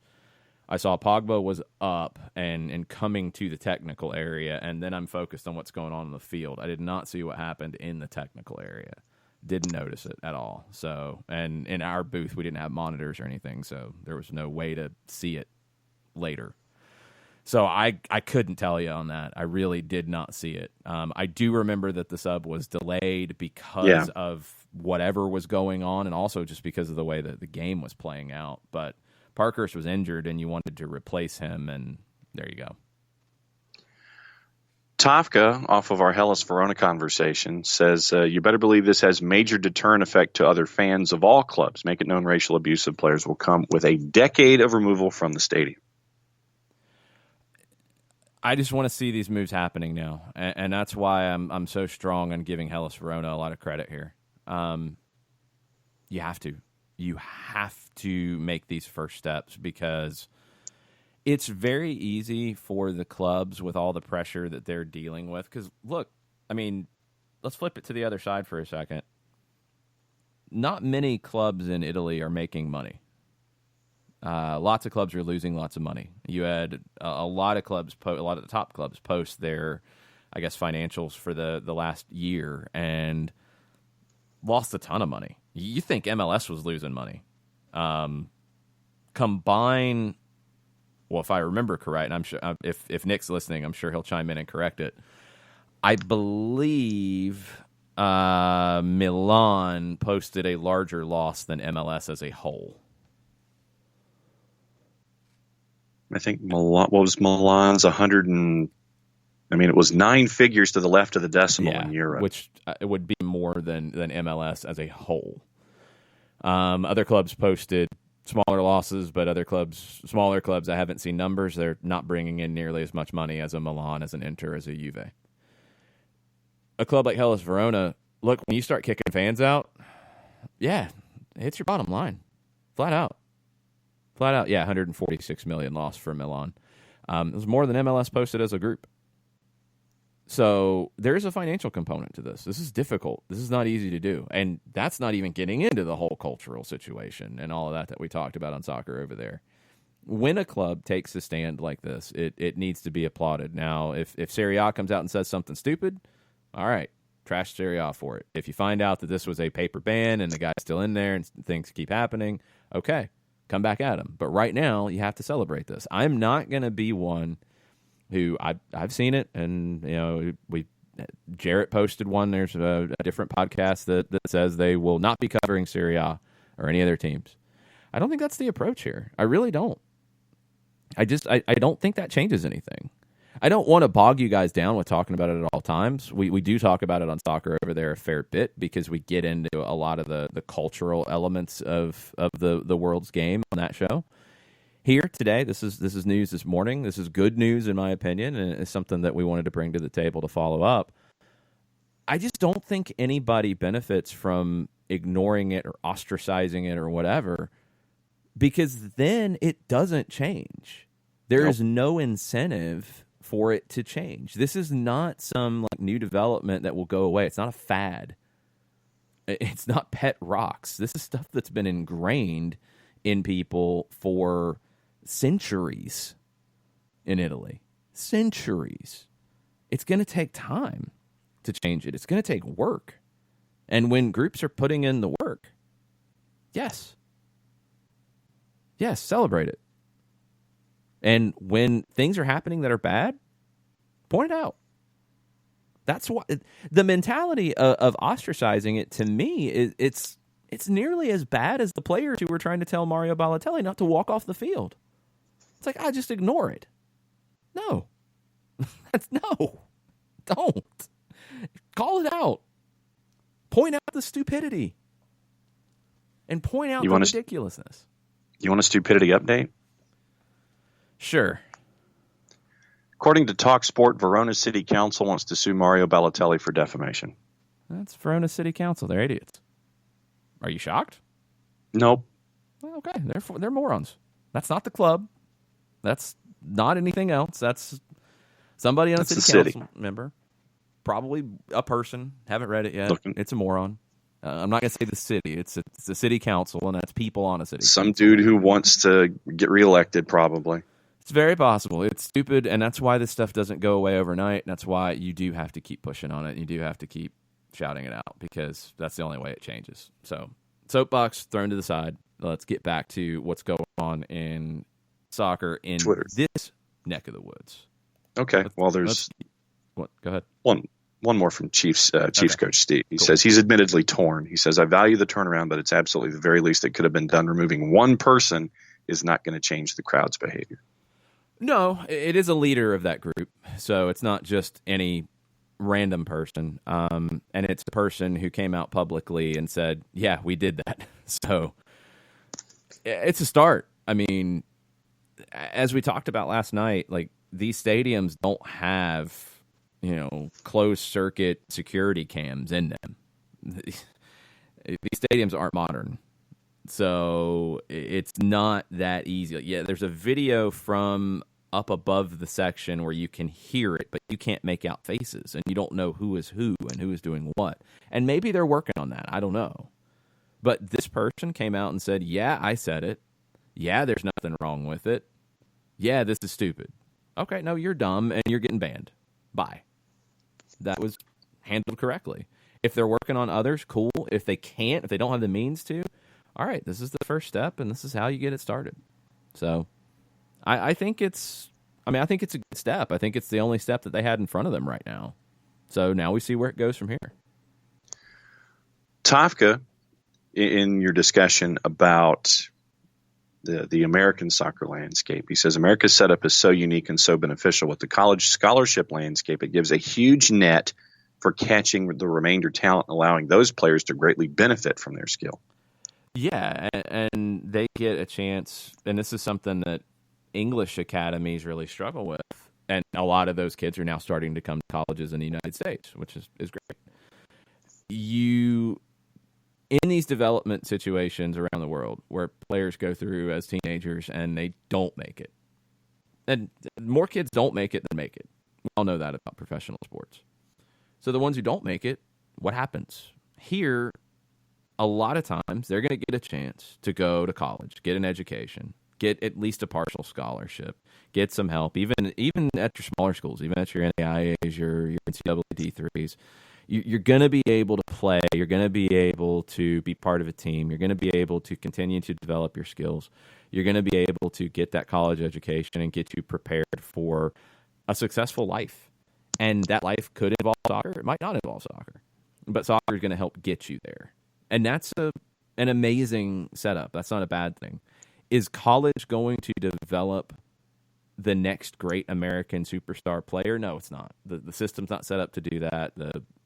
I saw Pogba was up and coming to the technical area, and then I'm focused on what's going on in the field. I did not see what happened in the technical area. Didn't notice it at all. So, and in our booth, we didn't have monitors or anything, so there was no way to see it later. So I couldn't tell you on that. I really did not see it. I do remember that the sub was delayed because of whatever was going on, and also just because of the way that the game was playing out. But Parkhurst was injured, and you wanted to replace him, and there you go. Tafka, off of our Hellas Verona conversation, says, you better believe this has major deterrent effect to other fans of all clubs. Make it known racial abuse of players will come with a decade of removal from the stadium. I just want to see these moves happening now, and that's why I'm so strong on giving Hellas Verona a lot of credit here. You have to make these first steps, because it's very easy for the clubs with all the pressure that they're dealing with. Because, look, I mean, let's flip it to the other side for a second. Not many clubs in Italy are making money. Lots of clubs are losing lots of money. You had a lot of clubs, a lot of the top clubs post their, I guess, financials for the last year and lost a ton of money. You think MLS was losing money. Combine, well, if I remember correct, and I'm sure if Nick's listening, I'm sure he'll chime in and correct it. I believe Milan posted a larger loss than MLS as a whole. I think Milan, what was Milan's 100 and, I mean, it was 9 figures to the left of the decimal in Europe. Which it would be more than MLS as a whole. Other clubs posted smaller losses, but smaller clubs, I haven't seen numbers. They're not bringing in nearly as much money as a Milan, as an Inter, as a Juve. A club like Hellas Verona, look, when you start kicking fans out, yeah, it hits your bottom line. Flat out. Yeah, 146 million loss for Milan. It was more than MLS posted as a group. So there's a financial component to this. This is difficult. This is not easy to do. And that's not even getting into the whole cultural situation and all of that we talked about on Soccer Over There. When a club takes a stand like this, it needs to be applauded. Now, if Serie A comes out and says something stupid, all right, trash Serie A for it. If you find out that this was a paper ban and the guy's still in there and things keep happening, okay, come back at him. But right now, you have to celebrate this. I'm not going to be one who I've seen it, and Jarrett posted one. There's a different podcast that says they will not be covering Serie A or any other teams. I don't think that's the approach here. I really don't. I don't think that changes anything. I don't want to bog you guys down with talking about it at all times. We do talk about it on Soccer Over There a fair bit because we get into a lot of the cultural elements of the world's game on that show. Here today, this is news this morning. This is good news in my opinion, and it's something that we wanted to bring to the table to follow up. I just don't think anybody benefits from ignoring it or ostracizing it or whatever, because then it doesn't change. There is no incentive for it to change. This is not some new development that will go away. It's not a fad. It's not pet rocks. This is stuff that's been ingrained in people for centuries in Italy. Centuries. It's going to take time to change it. It's going to take work. And when groups are putting in the work, yes, celebrate it. And when things are happening that are bad, point it out. That's what the mentality of ostracizing it, to me, it's nearly as bad as the players who were trying to tell Mario Balotelli not to walk off the field. It's like, I just ignore it. No. No. Don't. Call it out. Point out the stupidity. And point out the ridiculousness. You want a stupidity update? Sure. According to TalkSport, Verona City Council wants to sue Mario Balotelli for defamation. That's Verona City Council. They're idiots. Are you shocked? Nope. Okay, they're morons. That's not the club. That's not anything else. That's somebody on a city council member. Probably a person. Haven't read it yet. It's a moron. I'm not going to say the city. It's a city council, and that's people on a city council. Some dude who wants to get reelected, probably. It's very possible. It's stupid, and that's why this stuff doesn't go away overnight. And that's why you do have to keep pushing on it. And you do have to keep shouting it out, because that's the only way it changes. So, soapbox thrown to the side. Let's get back to what's going on in soccer in Twitter. This neck of the woods. Okay. Well, there's what? Go ahead. One more from Chiefs coach Steve. He says he's admittedly torn. He says, I value the turnaround, but it's absolutely the very least that could have been done. Removing one person is not going to change the crowd's behavior. No, it is a leader of that group. So it's not just any random person. And it's a person who came out publicly and said, yeah, we did that. So it's a start. I mean, as we talked about last night, like, these stadiums don't have, closed circuit security cams in them. These stadiums aren't modern. So it's not that easy. Yeah, there's a video from up above the section where you can hear it, but you can't make out faces, and you don't know who is who and who is doing what. And maybe they're working on that. I don't know. But this person came out and said, yeah, I said it. Yeah, there's nothing wrong with it. Yeah, this is stupid. Okay, no, you're dumb and you're getting banned. Bye. That was handled correctly. If they're working on others, cool. If they can't, if they don't have the means to, all right, this is the first step and this is how you get it started. So I think it's a good step. I think it's the only step that they had in front of them right now. So now we see where it goes from here. Tafka, in your discussion about the American soccer landscape, he says America's setup is so unique and so beneficial. With the college scholarship landscape, it gives a huge net for catching the remainder talent, allowing those players to greatly benefit from their skill. Yeah, and they get a chance, and this is something that English academies really struggle with, and a lot of those kids are now starting to come to colleges in the United States, which is great. In these development situations around the world where players go through as teenagers and they don't make it, and more kids don't make it than make it. We all know that about professional sports. So the ones who don't make it, what happens? Here, a lot of times they're going to get a chance to go to college, get an education, get at least a partial scholarship, get some help, even at your smaller schools, even at your NAIAs, your NCAA D3s. You're going to be able to play. You're going to be able to be part of a team. You're going to be able to continue to develop your skills. You're going to be able to get that college education and get you prepared for a successful life. And that life could involve soccer. It might not involve soccer. But soccer is going to help get you there. And that's an amazing setup. That's not a bad thing. Is college going to develop the next great American superstar player? No, it's not. The system's not set up to do that.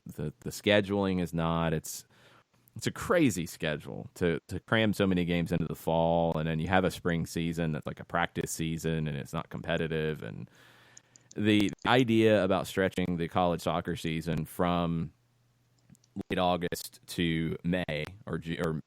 The scheduling is not. It's a crazy schedule to cram so many games into the fall, and then you have a spring season that's like a practice season, and it's not competitive. And the idea about stretching the college soccer season from late August to May or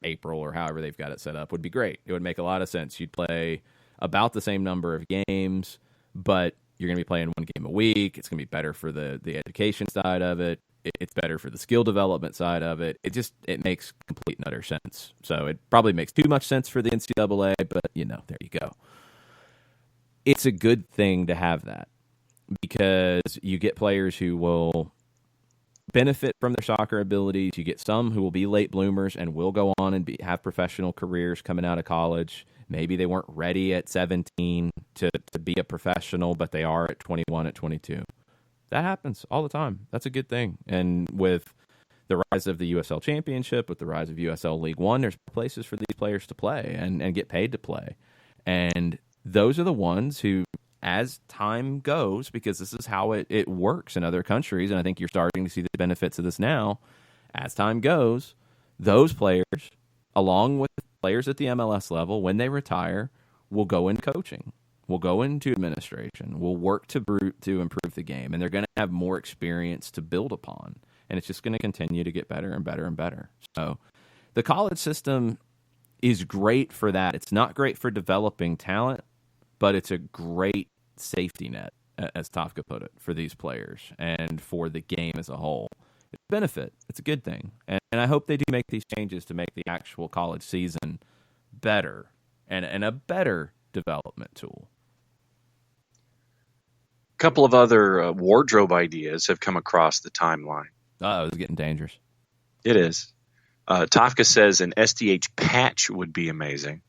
April or however they've got it set up would be great. It would make a lot of sense. You'd play about the same number of games, but you're going to be playing one game a week. It's going to be better for the education side of it. It's better for the skill development side of it. It makes complete and utter sense. So it probably makes too much sense for the NCAA, but there you go. It's a good thing to have that because you get players who will benefit from their soccer abilities. You get some who will be late bloomers and will go on and have professional careers coming out of college. Maybe they weren't ready at 17 to be a professional, but they are at 21, at 22. That happens all the time. That's a good thing. And with the rise of the USL Championship, with the rise of USL League One, there's places for these players to play and get paid to play. And those are the ones who, as time goes, because this is how it works in other countries, and I think you're starting to see the benefits of this now, as time goes, those players, along with players at the MLS level, when they retire, will go into coaching, will go into administration, will work to improve the game, and they're going to have more experience to build upon, and it's just going to continue to get better and better and better. So the college system is great for that. It's not great for developing talent, but it's a great safety net, as Tafka put it, for these players and for the game as a whole. It's a benefit. It's a good thing. And I hope they do make these changes to make the actual college season better and a better development tool. A couple of other wardrobe ideas have come across the timeline. Oh, it's getting dangerous. It is. Tafka says an SDH patch would be amazing.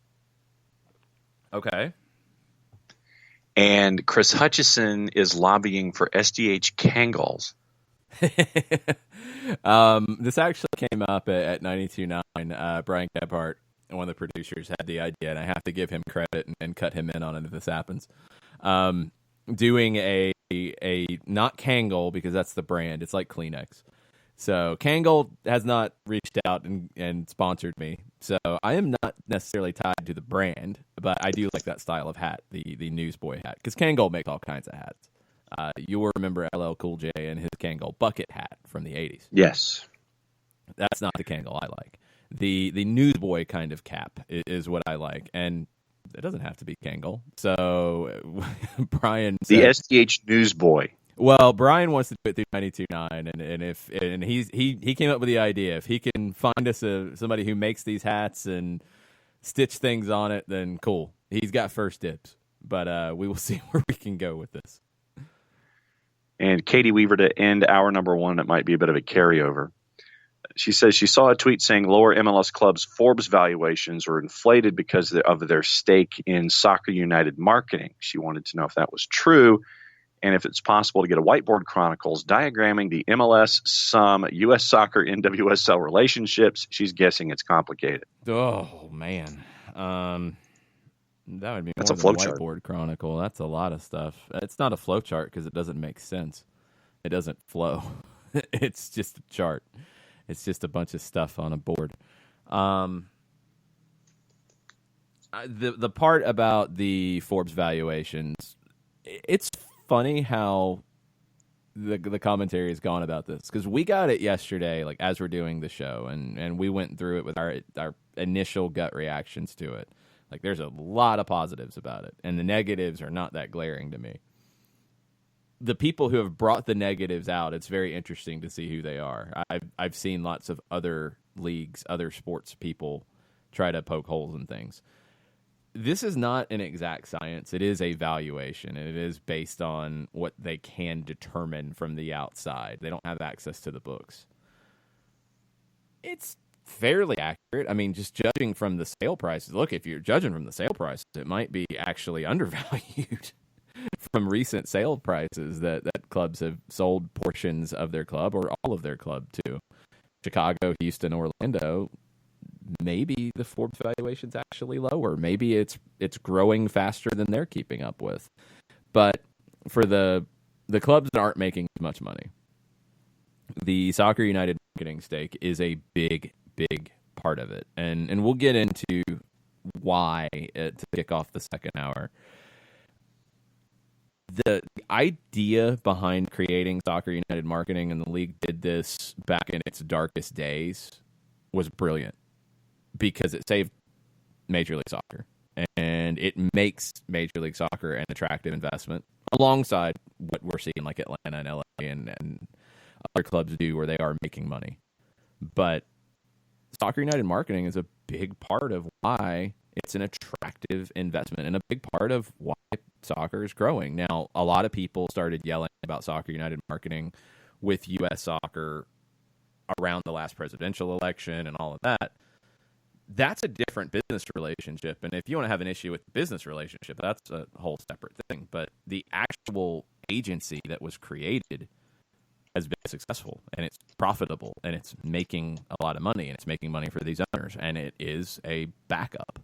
Okay. And Chris Hutchison is lobbying for SDH Kangals. This actually came up at 92.9. Brian Gebhardt, one of the producers, had the idea, and I have to give him credit and cut him in on it if this happens. Doing a not Kangol, because that's the brand. It's like Kleenex. So Kangol has not reached out and sponsored me. So I am not necessarily tied to the brand, but I do like that style of hat, the newsboy hat, because Kangol makes all kinds of hats. You will remember LL Cool J and his Kangol bucket hat from the 80s. Yes. That's not the Kangol I like. The newsboy kind of cap is what I like, and it doesn't have to be Kangol. So Brian said, the SDH newsboy. Well, Brian wants to do it through 92.9, and he came up with the idea. If he can find us somebody who makes these hats and stitch things on it, then cool. He's got first dibs, but we will see where we can go with this. And Katie Weaver to end hour number one. It might be a bit of a carryover. She says she saw a tweet saying lower MLS clubs' Forbes valuations were inflated because of their stake in Soccer United marketing. She wanted to know if that was true and if it's possible to get a whiteboard chronicles diagramming the MLS, some U.S. Soccer, NWSL relationships. She's guessing it's complicated. Oh, man. That would be That's more a flow than chart. whiteboard chronicle. That's a lot of stuff. It's not a flow chart because it doesn't make sense. It doesn't flow. It's just a chart. It's just a bunch of stuff on a board. The part about the Forbes valuations, it's funny how the commentary has gone about this, because we got it yesterday, like as we're doing the show, and we went through it with our initial gut reactions to it. Like, there's a lot of positives about it, and the negatives are not that glaring to me. The people who have brought the negatives out, it's very interesting to see who they are. I've seen lots of other leagues, other sports people try to poke holes in things. This is not an exact science. It is a valuation, and it is based on what they can determine from the outside. They don't have access to the books. It's fairly accurate. I mean, just judging from the sale prices. Look, if you're judging from the sale prices, it might be actually undervalued from recent sale prices that clubs have sold portions of their club or all of their club to. Chicago, Houston, Orlando, maybe the Forbes valuation's actually lower. Maybe it's growing faster than they're keeping up with. But for the clubs that aren't making much money, the Soccer United marketing stake is a big part of it. And we'll get into why to kick off the second hour. The idea behind creating Soccer United marketing, and the league did this back in its darkest days, was brilliant because it saved Major League Soccer, and it makes Major League Soccer an attractive investment alongside what we're seeing like Atlanta and LA and other clubs do where they are making money. But Soccer United marketing is a big part of why it's an attractive investment and a big part of why soccer is growing. Now, a lot of people started yelling about Soccer United marketing with U.S. soccer around the last presidential election and all of that. That's a different business relationship. And if you want to have an issue with the business relationship, that's a whole separate thing. But the actual agency that was created has been successful, and it's profitable, and it's making a lot of money, and it's making money for these owners, and it is a backup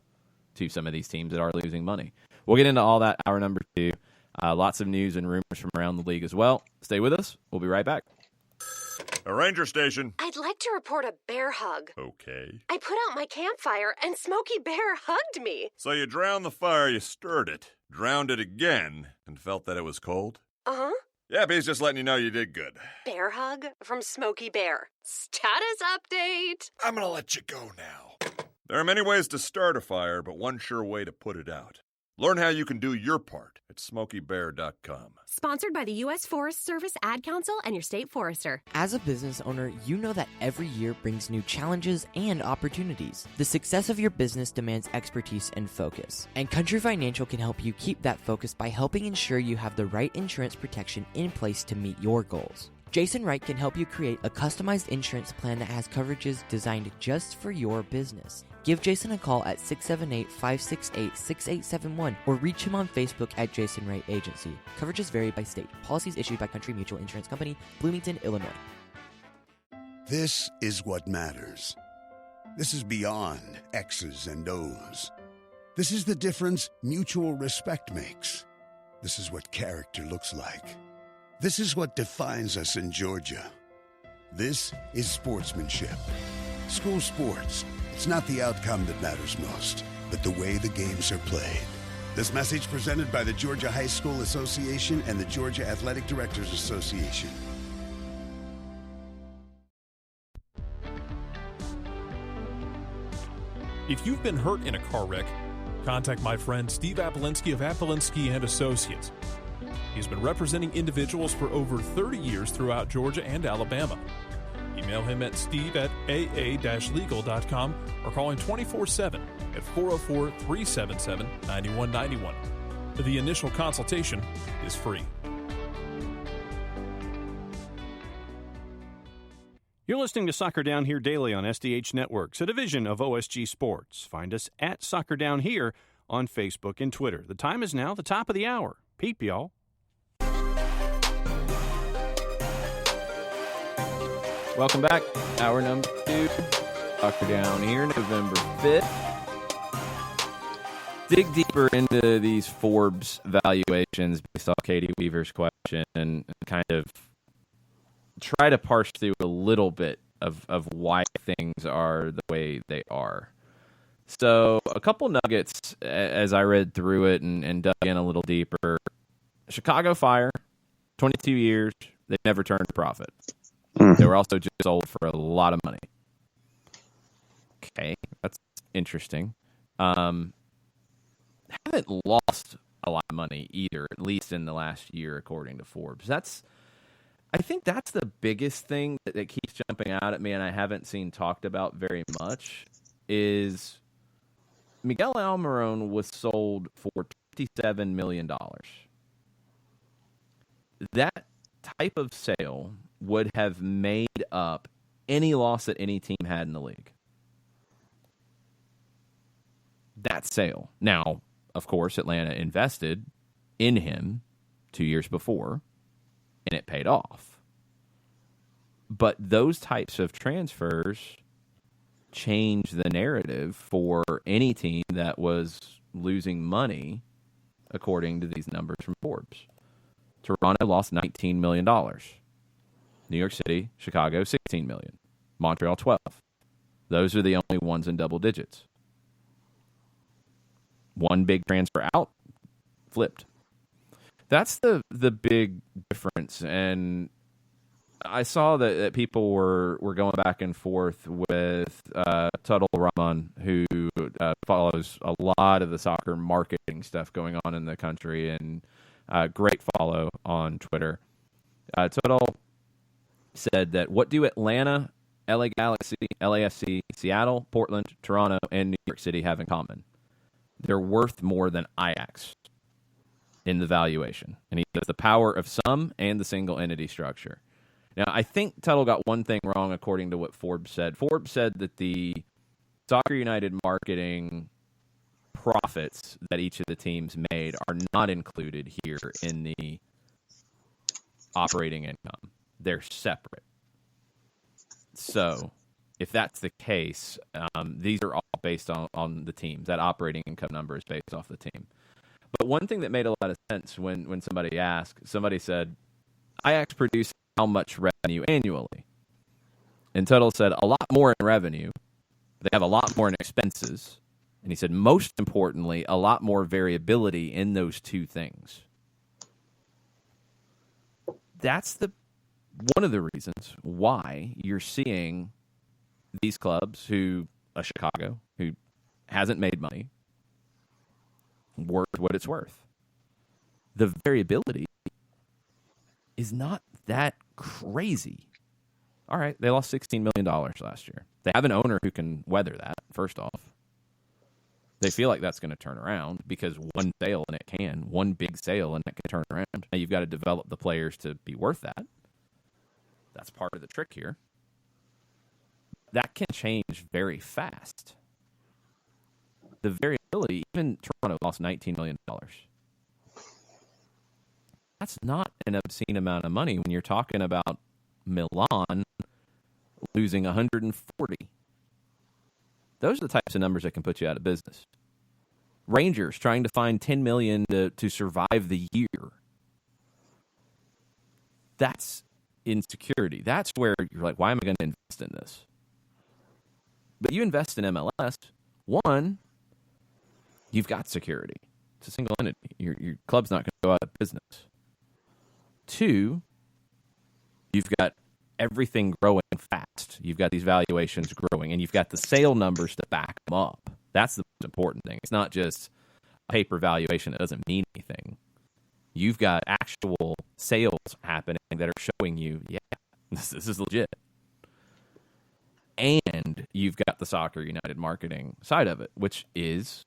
to some of these teams that are losing money. We'll get into all that hour number two. Lots of news and rumors from around the league as well. Stay with us. We'll be right back. A ranger station. I'd like to report a bear hug. Okay. I put out my campfire and Smokey Bear hugged me. So you drowned the fire, you stirred it, drowned it again, and felt that it was cold? Uh-huh. Yeah, he's just letting you know you did good. Bear hug from Smokey Bear. Status update. I'm gonna let you go now. There are many ways to start a fire, but one sure way to put it out. Learn how you can do your part at SmokeyBear.com. Sponsored by the U.S. Forest Service, Ad Council, and your state forester. As a business owner, you know that every year brings new challenges and opportunities. The success of your business demands expertise and focus. And Country Financial can help you keep that focus by helping ensure you have the right insurance protection in place to meet your goals. Jason Wright can help you create a customized insurance plan that has coverages designed just for your business. Give Jason a call at 678-568-6871 or reach him on Facebook at Jason Wright Agency. Coverages vary by state. Policies issued by Country Mutual Insurance Company, Bloomington, Illinois. This is what matters. This is beyond X's and O's. This is the difference mutual respect makes. This is what character looks like. This is what defines us in Georgia. This is sportsmanship. School sports. It's not the outcome that matters most, but the way the games are played. This message presented by the Georgia High School Association and the Georgia Athletic Directors Association. If you've been hurt in a car wreck, contact my friend Steve Apolinski of Apolinski & Associates. He's been representing individuals for over 30 years throughout Georgia and Alabama. Email him at steve@aa-legal.com or call him 24/7 at 404-377-9191. The initial consultation is free. You're listening to Soccer Down Here daily on SDH Networks, a division of OSG Sports. Find us at Soccer Down Here on Facebook and Twitter. The time is now the top of the hour. Peep, y'all. Welcome back. Hour number 2. Soccer Down Here, November 5th. Dig deeper into these Forbes valuations based off Katie Weaver's question and kind of try to parse through a little bit of why things are the way they are. So a couple nuggets as I read through it and dug in a little deeper. Chicago Fire, 22 years, they never turned a profit. They were also just sold for a lot of money. Okay, that's interesting. Haven't lost a lot of money either, at least in the last year, according to Forbes. I think that's the biggest thing that keeps jumping out at me, and I haven't seen talked about very much, is Miguel Almiron was sold for $57 million. That type of sale would have made up any loss that any team had in the league. That sale. Now, of course, Atlanta invested in him 2 years before, and it paid off. But those types of transfers change the narrative for any team that was losing money, according to these numbers from Forbes. Toronto lost $19 million. New York City, Chicago, $16 million. Montreal, $12 million. Those are the only ones in double digits. One big transfer out, flipped. That's the big difference. And I saw that people were going back and forth with Tuttle Rahman, who follows a lot of the soccer marketing stuff going on in the country, and great follow on Twitter. Tuttle said that what do Atlanta, LA Galaxy, LAFC, Seattle, Portland, Toronto, and New York City have in common? They're worth more than Ajax in the valuation. And he says the power of sum and the single entity structure. Now, I think Tuttle got one thing wrong according to what Forbes said. Forbes said that the Soccer United marketing profits that each of the teams made are not included here in the operating income. They're separate. So, if that's the case, these are all based on the teams. That operating income number is based off the team. But one thing that made a lot of sense when somebody asked, somebody said, Ajax produces how much revenue annually? And Tuttle said, a lot more in revenue. They have a lot more in expenses. And he said, most importantly, a lot more variability in those two things. That's one of the reasons why you're seeing these clubs Chicago, who hasn't made money, worth what it's worth. The variability is not that crazy. All right, they lost $16 million last year. They have an owner who can weather that, first off. They feel like that's going to turn around because one sale and it can. One big sale and it can turn around. Now you've got to develop the players to be worth that. That's part of the trick here. That can change very fast. The variability, even Toronto lost $19 million. That's not an obscene amount of money when you're talking about Milan losing 140. Those are the types of numbers that can put you out of business. Rangers trying to find $10 million to survive the year. That's insecurity. That's where you're like, why am I going to invest in this? But you invest in MLS, one, you've got security. It's a single entity. Your club's not going to go out of business. Two, you've got everything growing fast. You've got these valuations growing, and you've got the sale numbers to back them up. That's the most important thing. It's not just a paper valuation that doesn't mean anything. You've got actual sales happening that are showing you, yeah, this is legit. And you've got the Soccer United marketing side of it, which is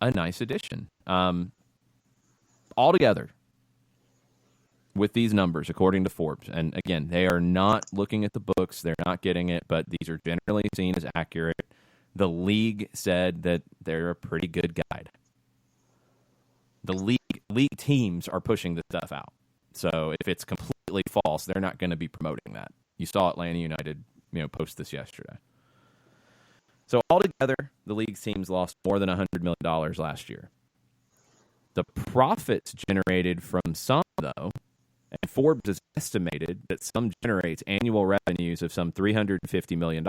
a nice addition. Altogether, with these numbers, according to Forbes, and again, they are not looking at the books, they're not getting it, but these are generally seen as accurate. The league said that they're a pretty good guide. The league teams are pushing this stuff out. So if it's completely false, they're not going to be promoting that. You saw Atlanta United, post this yesterday. So altogether, the league's teams lost more than $100 million last year. The profits generated from some, though, and Forbes has estimated that some generates annual revenues of some $350 million,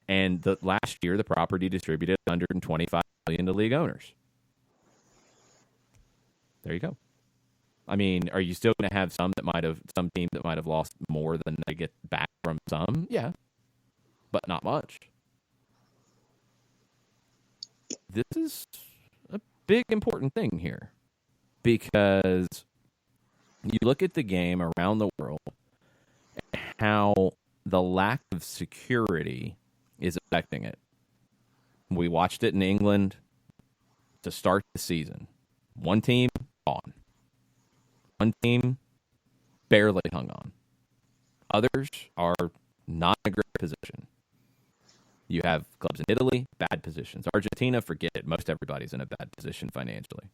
and last year the property distributed $125 million to league owners. There you go. I mean, are you still going to have some teams that might have lost more than they get back from some? Yeah, but not much. This is a big important thing here, because you look at the game around the world and how the lack of security is affecting it. We watched it in England to start the season. One team, gone. One team barely hung on. Others are not in a great position. You have clubs in Italy, bad positions. Argentina, forget it. Most everybody's in a bad position financially.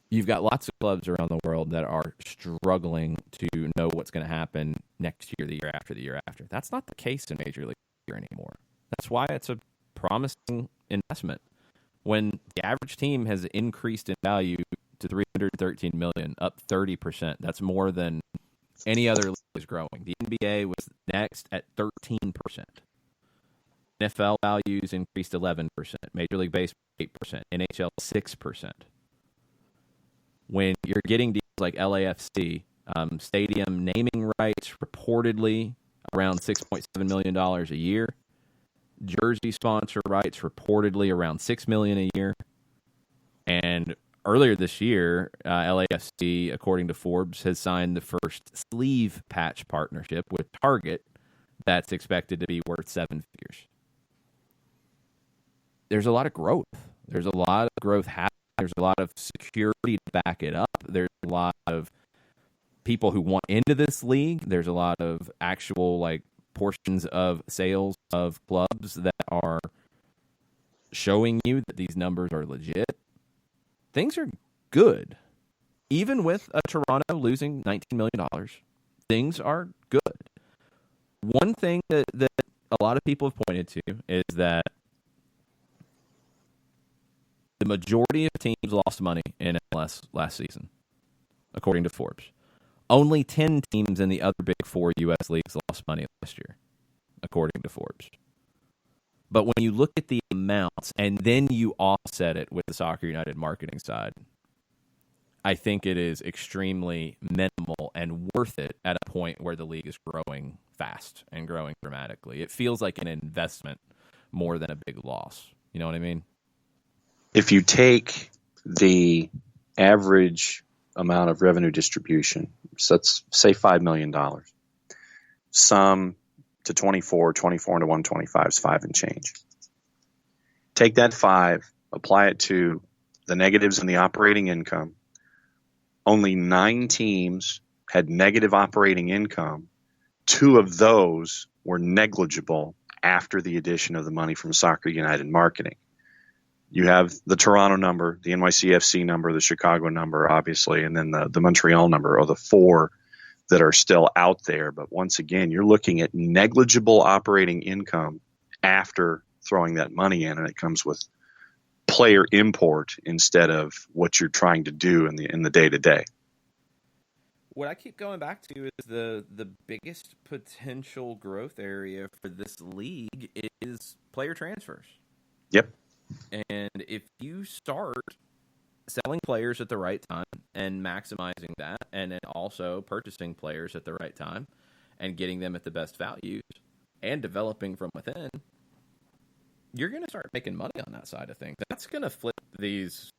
You've got lots of clubs around the world that are struggling to know what's going to happen next year, the year after, the year after. That's not the case in Major League Soccer anymore. That's why it's a promising investment. When the average team has increased in value to $313 million, up 30%, that's more than any other league is growing. The NBA was next at 13%. NFL values increased 11%. Major League Baseball 8%. NHL 6%. When you're getting deals like LAFC, stadium naming rights reportedly around $6.7 million a year. Jersey sponsor rights reportedly around $6 million a year. And earlier this year, LAFC, according to Forbes, has signed the first sleeve patch partnership with Target that's expected to be worth 7 figures. There's a lot of growth. There's a lot of growth happening. There's a lot of security to back it up. There's a lot of people who want into this league. There's a lot of actual portions of sales of clubs that are showing you that these numbers are legit. Things are good. Even with Toronto losing $19 million, things are good. One thing that a lot of people have pointed to is that the majority of teams lost money in MLS last season, according to Forbes. Only 10 teams in the other big 4 U.S. leagues lost money last year, according to Forbes. But when you look at the amounts and then you offset it with the Soccer United marketing side, I think it is extremely minimal and worth it at a point where the league is growing fast and growing dramatically. It feels like an investment more than a big loss. You know what I mean? If you take the average amount of revenue distribution, so let's say $5 million, sum to 24 into 125 is 5 and change. Take that 5, apply it to the negatives in the operating income. Only 9 teams had negative operating income. 2 of those were negligible after the addition of the money from Soccer United marketing. You have the Toronto number, the NYCFC number, the Chicago number, obviously, and then the Montreal number are the 4 that are still out there. But once again, you're looking at negligible operating income after throwing that money in, and it comes with player import instead of what you're trying to do in the day-to-day. What I keep going back to is the biggest potential growth area for this league is player transfers. Yep. And if you start selling players at the right time and maximizing that, and then also purchasing players at the right time and getting them at the best values and developing from within, you're going to start making money on that side of things. That's going to flip these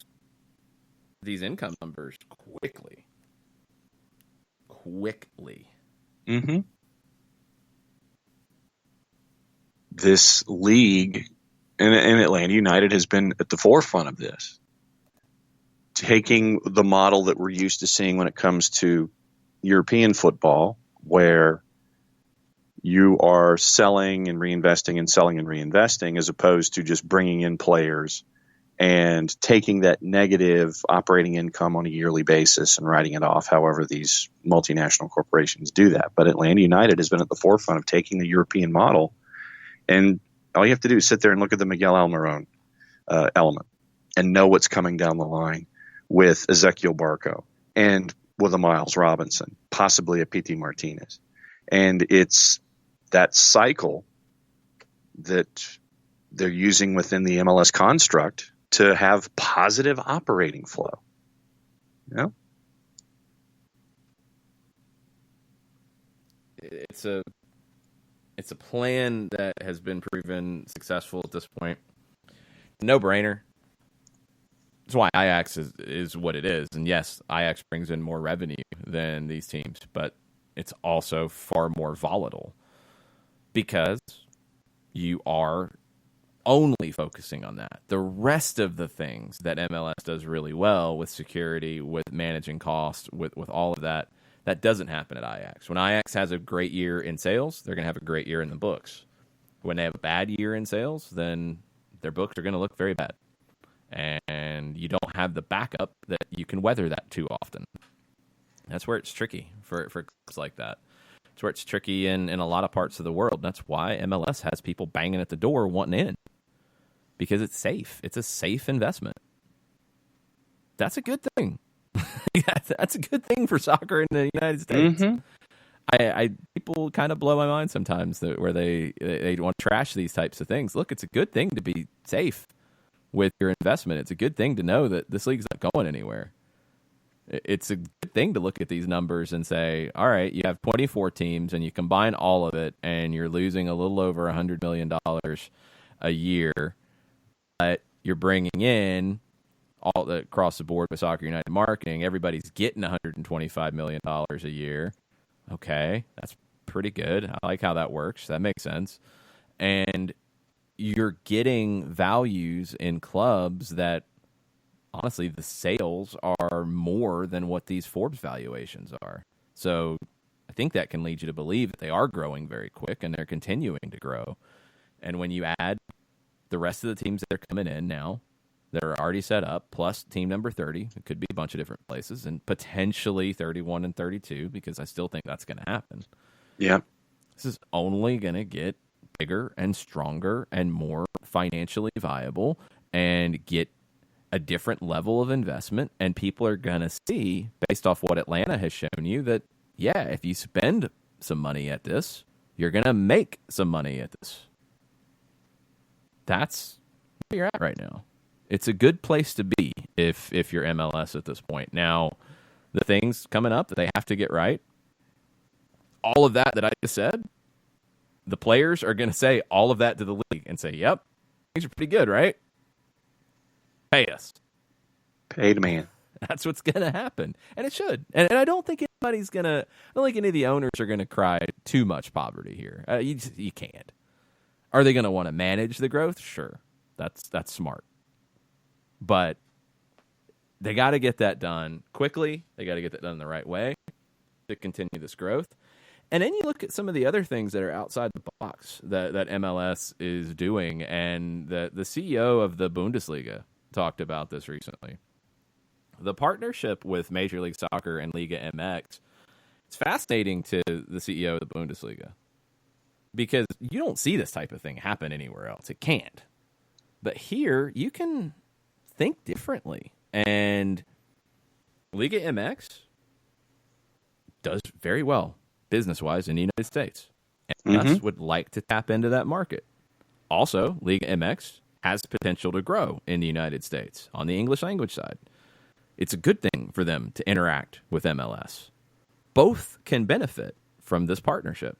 income numbers quickly. Mm-hmm. this league and Atlanta United has been at the forefront of this, taking the model that we're used to seeing when it comes to European football, where you are selling and reinvesting and selling and reinvesting, as opposed to just bringing in players and taking that negative operating income on a yearly basis and writing it off, however these multinational corporations do that. But Atlanta United has been at the forefront of taking the European model, and all you have to do is sit there and look at the Miguel Almiron element and know what's coming down the line with Ezequiel Barco and with a Miles Robinson, possibly a Pity Martinez. And it's that cycle that they're using within the MLS construct to have positive operating flow. You know? It's a plan that has been proven successful at this point. No brainer. That's why Ajax is what it is. And yes, Ajax brings in more revenue than these teams, but it's also far more volatile because you are only focusing on that. The rest of the things that MLS does really well with security, with managing costs, with all of that, that doesn't happen at Ajax. When Ajax has a great year in sales, they're going to have a great year in the books. When they have a bad year in sales, then their books are going to look very bad. And you don't have the backup that you can weather that too often. That's where it's tricky for clubs like that. It's where it's tricky in a lot of parts of the world. That's why MLS has people banging at the door wanting in. Because it's safe. It's a safe investment. That's a good thing. That's a good thing for soccer in the United States. Mm-hmm. People kind of blow my mind sometimes where they want to trash these types of things. Look, it's a good thing to be safe with your investment. It's a good thing to know that this league's not going anywhere. It's a good thing to look at these numbers and say, all right, you have 24 teams and you combine all of it and you're losing a little over $100 million a year, but you're bringing in all the across the board with Soccer United marketing. Everybody's getting $125 million a year. Okay, that's pretty good. I like how that works. That makes sense. And you're getting values in clubs that, honestly, the sales are more than what these Forbes valuations are. So I think that can lead you to believe that they are growing very quick and they're continuing to grow. And when you add the rest of the teams that are coming in now that are already set up, plus team number 30, it could be a bunch of different places, and potentially 31 and 32, because I still think that's going to happen. Yeah. This is only going to get bigger and stronger and more financially viable and get a different level of investment, and people are going to see, based off what Atlanta has shown you, that, yeah, if you spend some money at this, you're going to make some money at this. That's where you're at right now. It's a good place to be if you're MLS at this point. Now, the things coming up that they have to get right, all of that I just said, the players are going to say all of that to the league and say, yep, things are pretty good, right? Pay us. Pay the man. That's what's going to happen. And it should. And I don't think anybody's going to, I don't think any of the owners are going to cry too much poverty here. You can't. Are they going to want to manage the growth? Sure. That's smart. But they got to get that done quickly. They got to get that done the right way to continue this growth. And then you look at some of the other things that are outside the box that MLS is doing. And the CEO of the Bundesliga talked about this recently. The partnership with Major League Soccer and Liga MX, it's fascinating to the CEO of the Bundesliga because you don't see this type of thing happen anywhere else. It can't. But here, you can think differently. And Liga MX does very well business-wise in the United States. And MLS would like to tap into that market. Also, Liga MX has potential to grow in the United States on the English language side. It's a good thing for them to interact with MLS. Both can benefit from this partnership.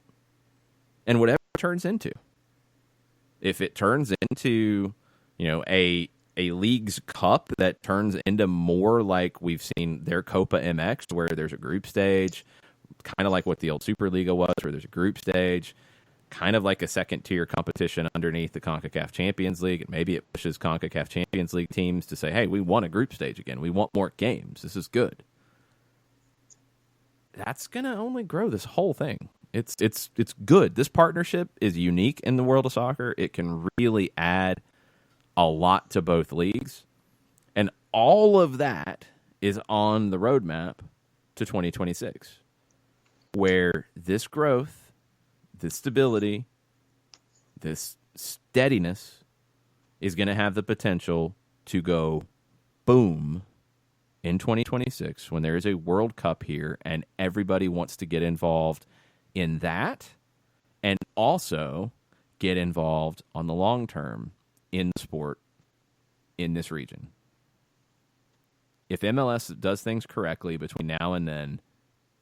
And whatever it turns into. If it turns into, a Leagues Cup that turns into more like we've seen their Copa MX, where there's a group stage, kind of like what the old Superliga was, where there's a group stage. kind of like a second-tier competition underneath the CONCACAF Champions League, and maybe it pushes CONCACAF Champions League teams to say, hey, we want a group stage again. We want more games. This is good. That's going to only grow this whole thing. It's good. This partnership is unique in the world of soccer. It can really add a lot to both leagues. And all of that is on the roadmap to 2026, where this growth, this stability, this steadiness is going to have the potential to go boom in 2026 when there is a World Cup here and everybody wants to get involved in that and also get involved on the long term in the sport in this region. If MLS does things correctly between now and then,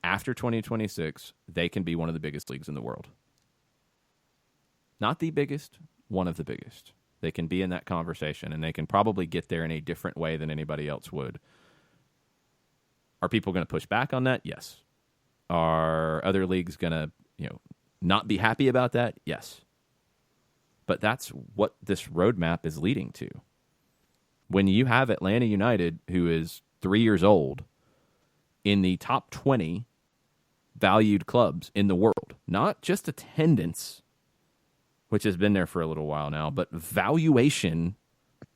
after 2026, they can be one of the biggest leagues in the world. Not the biggest, one of the biggest. They can be in that conversation, and they can probably get there in a different way than anybody else would. Are people going to push back on that? Yes. Are other leagues going to, not be happy about that? Yes. But that's what this roadmap is leading to. When you have Atlanta United, who is 3 years old, in the top 20 valued clubs in the world, not just attendance, which has been there for a little while now, but valuation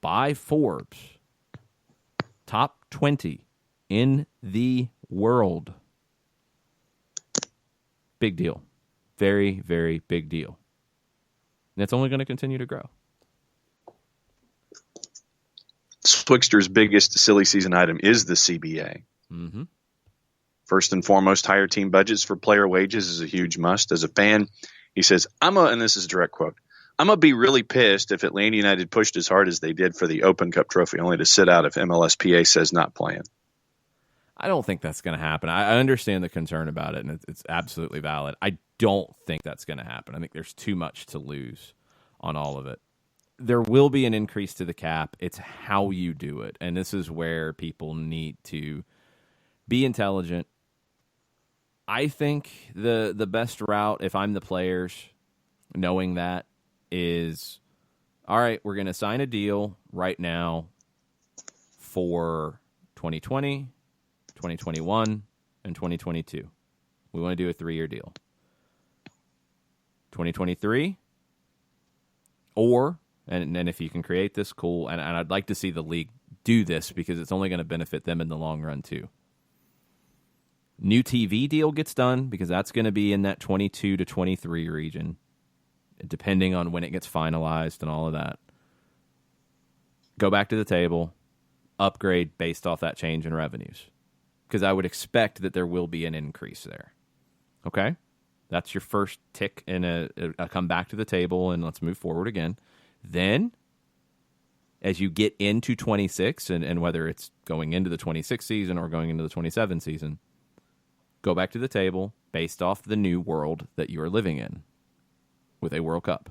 by Forbes, top 20 in the world. Big deal. Very, very big deal. And it's only going to continue to grow. Swixter's biggest silly season item is the CBA. Mm-hmm. First and foremost, higher team budgets for player wages is a huge must. As a fan, he says, and this is a direct quote, I'm going to be really pissed if Atlanta United pushed as hard as they did for the Open Cup trophy, only to sit out if MLSPA says not playing. I don't think that's going to happen. I understand the concern about it, and it's absolutely valid. I don't think that's going to happen. I think there's too much to lose on all of it. There will be an increase to the cap. It's how you do it, and this is where people need to be intelligent. I think the best route, if I'm the players, knowing that, is, all right, we're going to sign a deal right now for 2020, 2021, and 2022. We want to do a 3-year deal. 2023, and if you can create this, cool, and I'd like to see the league do this because it's only going to benefit them in the long run too. New TV deal gets done because that's going to be in that 22 to 23 region, depending on when it gets finalized and all of that. Go back to the table, upgrade based off that change in revenues, because I would expect that there will be an increase there. Okay? That's your first tick in a come back to the table and let's move forward again. Then, as you get into 26, and whether it's going into the 26 season or going into the 27 season, go back to the table based off the new world that you are living in with a World Cup.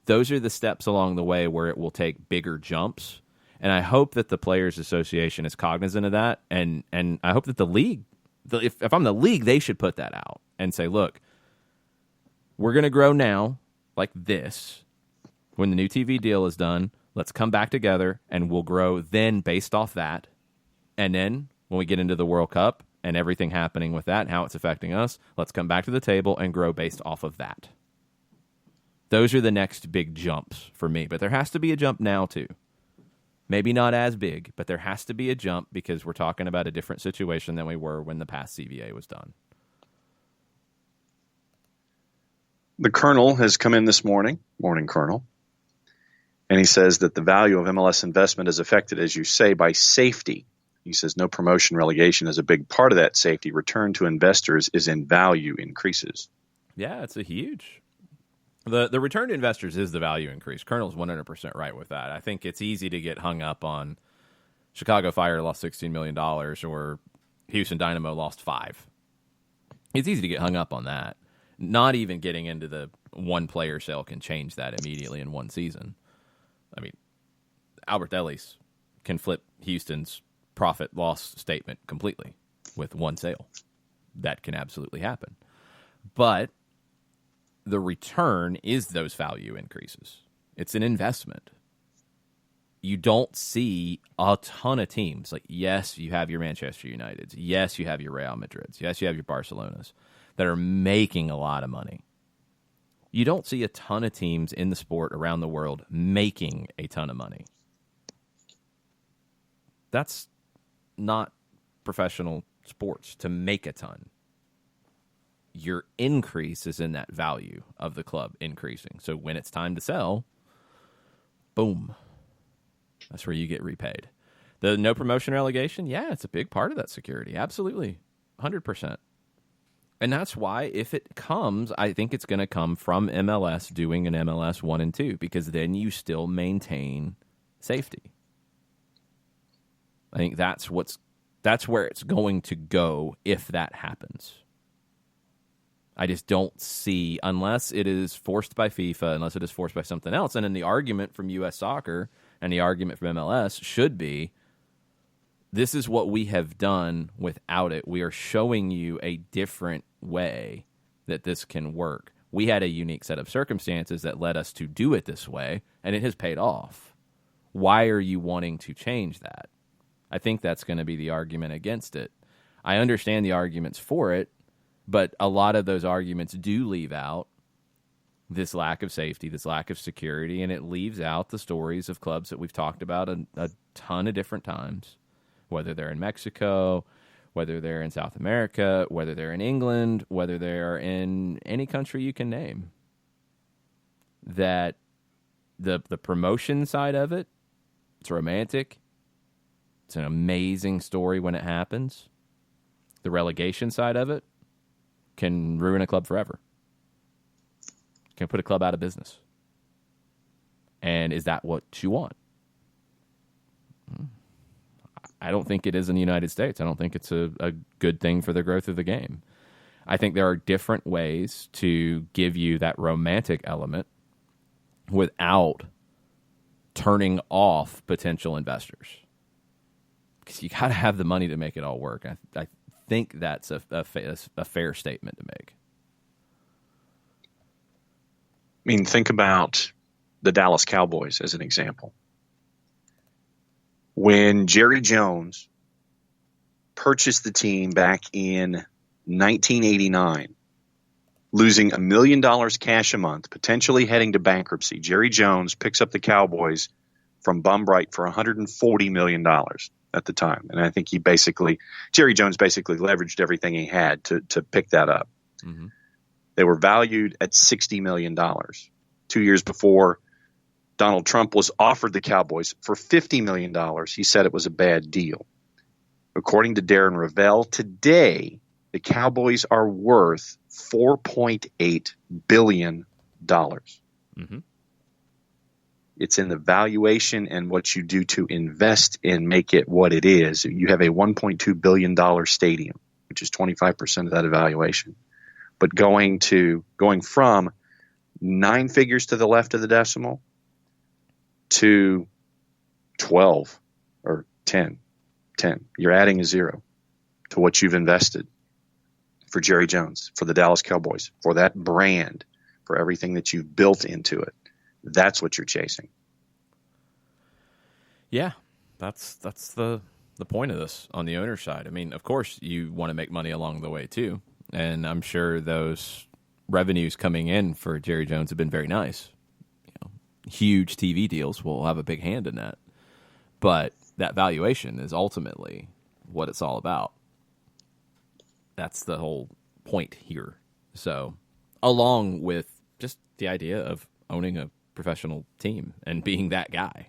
Those are the steps along the way where it will take bigger jumps, and I hope that the Players Association is cognizant of that, and I hope that the league, if I'm the league, they should put that out and say, look, we're going to grow now like this. When the new TV deal is done, let's come back together and we'll grow then based off that. And then when we get into the World Cup and everything happening with that and how it's affecting us, let's come back to the table and grow based off of that. Those are the next big jumps for me. But there has to be a jump now, too. Maybe not as big, but there has to be a jump because we're talking about a different situation than we were when the past CBA was done. The Colonel has come in this morning Colonel, and he says that the value of MLS investment is affected, as you say, by safety. He says no promotion relegation is a big part of that safety. Return to investors is in value increases. Yeah, it's a huge. The return to investors is the value increase. Colonel's 100% right with that. I think it's easy to get hung up on Chicago Fire lost $16 million or Houston Dynamo lost $5 million. It's easy to get hung up on that. Not even getting into the one player sale can change that immediately in one season. I mean, Albert Ellis can flip Houston's profit loss statement completely with one sale. That can absolutely happen. But the return is those value increases. It's an investment. You don't see a ton of teams. Like, yes, you have your Manchester Uniteds. Yes, you have your Real Madrids. Yes, you have your Barcelonas that are making a lot of money. You don't see a ton of teams in the sport around the world making a ton of money. That's not professional sports, to make a ton. Your increase is in that value of the club increasing. So when it's time to sell, boom, that's where you get repaid. The no promotion relegation, yeah, it's a big part of that security. Absolutely, 100%. And that's why if it comes, I think it's going to come from MLS doing an MLS 1 and 2, because then you still maintain safety. I think that's where it's going to go if that happens. I just don't see, unless it is forced by FIFA, unless it is forced by something else. And then the argument from U.S. Soccer and the argument from MLS should be, this is what we have done without it. We are showing you a different way that this can work. We had a unique set of circumstances that led us to do it this way, and it has paid off. Why are you wanting to change that? I think that's going to be the argument against it. I understand the arguments for it, but a lot of those arguments do leave out this lack of safety, this lack of security, and it leaves out the stories of clubs that we've talked about a ton of different times, whether they're in Mexico, whether they're in South America, whether they're in England, whether they're in any country you can name, that the promotion side of it, it's romantic. It's an amazing story when it happens. The relegation side of it can ruin a club forever. Can put a club out of business. And is that what you want? I don't think it is in the United States. I don't think it's a good thing for the growth of the game. I think there are different ways to give you that romantic element without turning off potential investors. Because you got to have the money to make it all work. I think that's a fair statement to make. I mean, think about the Dallas Cowboys as an example. When Jerry Jones purchased the team back in 1989, losing $1 million cash a month, potentially heading to bankruptcy, Jerry Jones picks up the Cowboys from Bumbright for $140 million at the time. And I think Jerry Jones basically leveraged everything he had to pick that up. Mm-hmm. They were valued at $60 million. 2 years before, Donald Trump was offered the Cowboys for $50 million. He said it was a bad deal. According to Darren Ravel, today the Cowboys are worth $4.8 billion. Mm-hmm. It's in the valuation and what you do to invest and make it what it is. You have a $1.2 billion stadium, which is 25% of that evaluation. But going from 9 figures to the left of the decimal to 12 or 10, you're adding a zero to what you've invested for Jerry Jones, for the Dallas Cowboys, for that brand, for everything that you've built into it. That's what you're chasing. Yeah, that's the point of this on the owner side. I mean, of course, you want to make money along the way too, and I'm sure those revenues coming in for Jerry Jones have been very nice. Huge TV deals will have a big hand in that, but that valuation is ultimately what it's all about. That's the whole point here. So, along with just the idea of owning a professional team and being that guy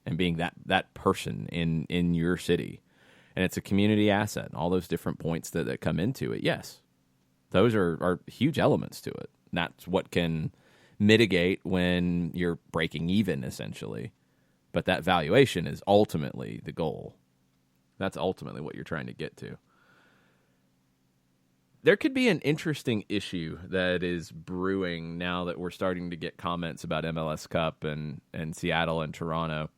and being that person in your city, and it's a community asset and all those different points that come into it. Yes, those are huge elements to it. And that's what can mitigate when you're breaking even, essentially. But that valuation is ultimately the goal. That's ultimately what you're trying to get to. There could be an interesting issue that is brewing now that we're starting to get comments about MLS Cup and Seattle and Toronto.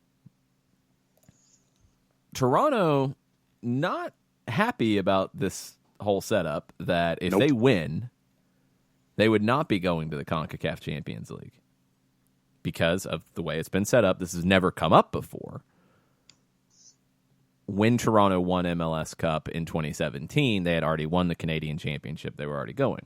Toronto not happy about this whole setup, that if they win, They would not be going to the CONCACAF Champions League because of the way it's been set up. This has never come up before. When Toronto won MLS Cup in 2017, they had already won the Canadian Championship. They were already going.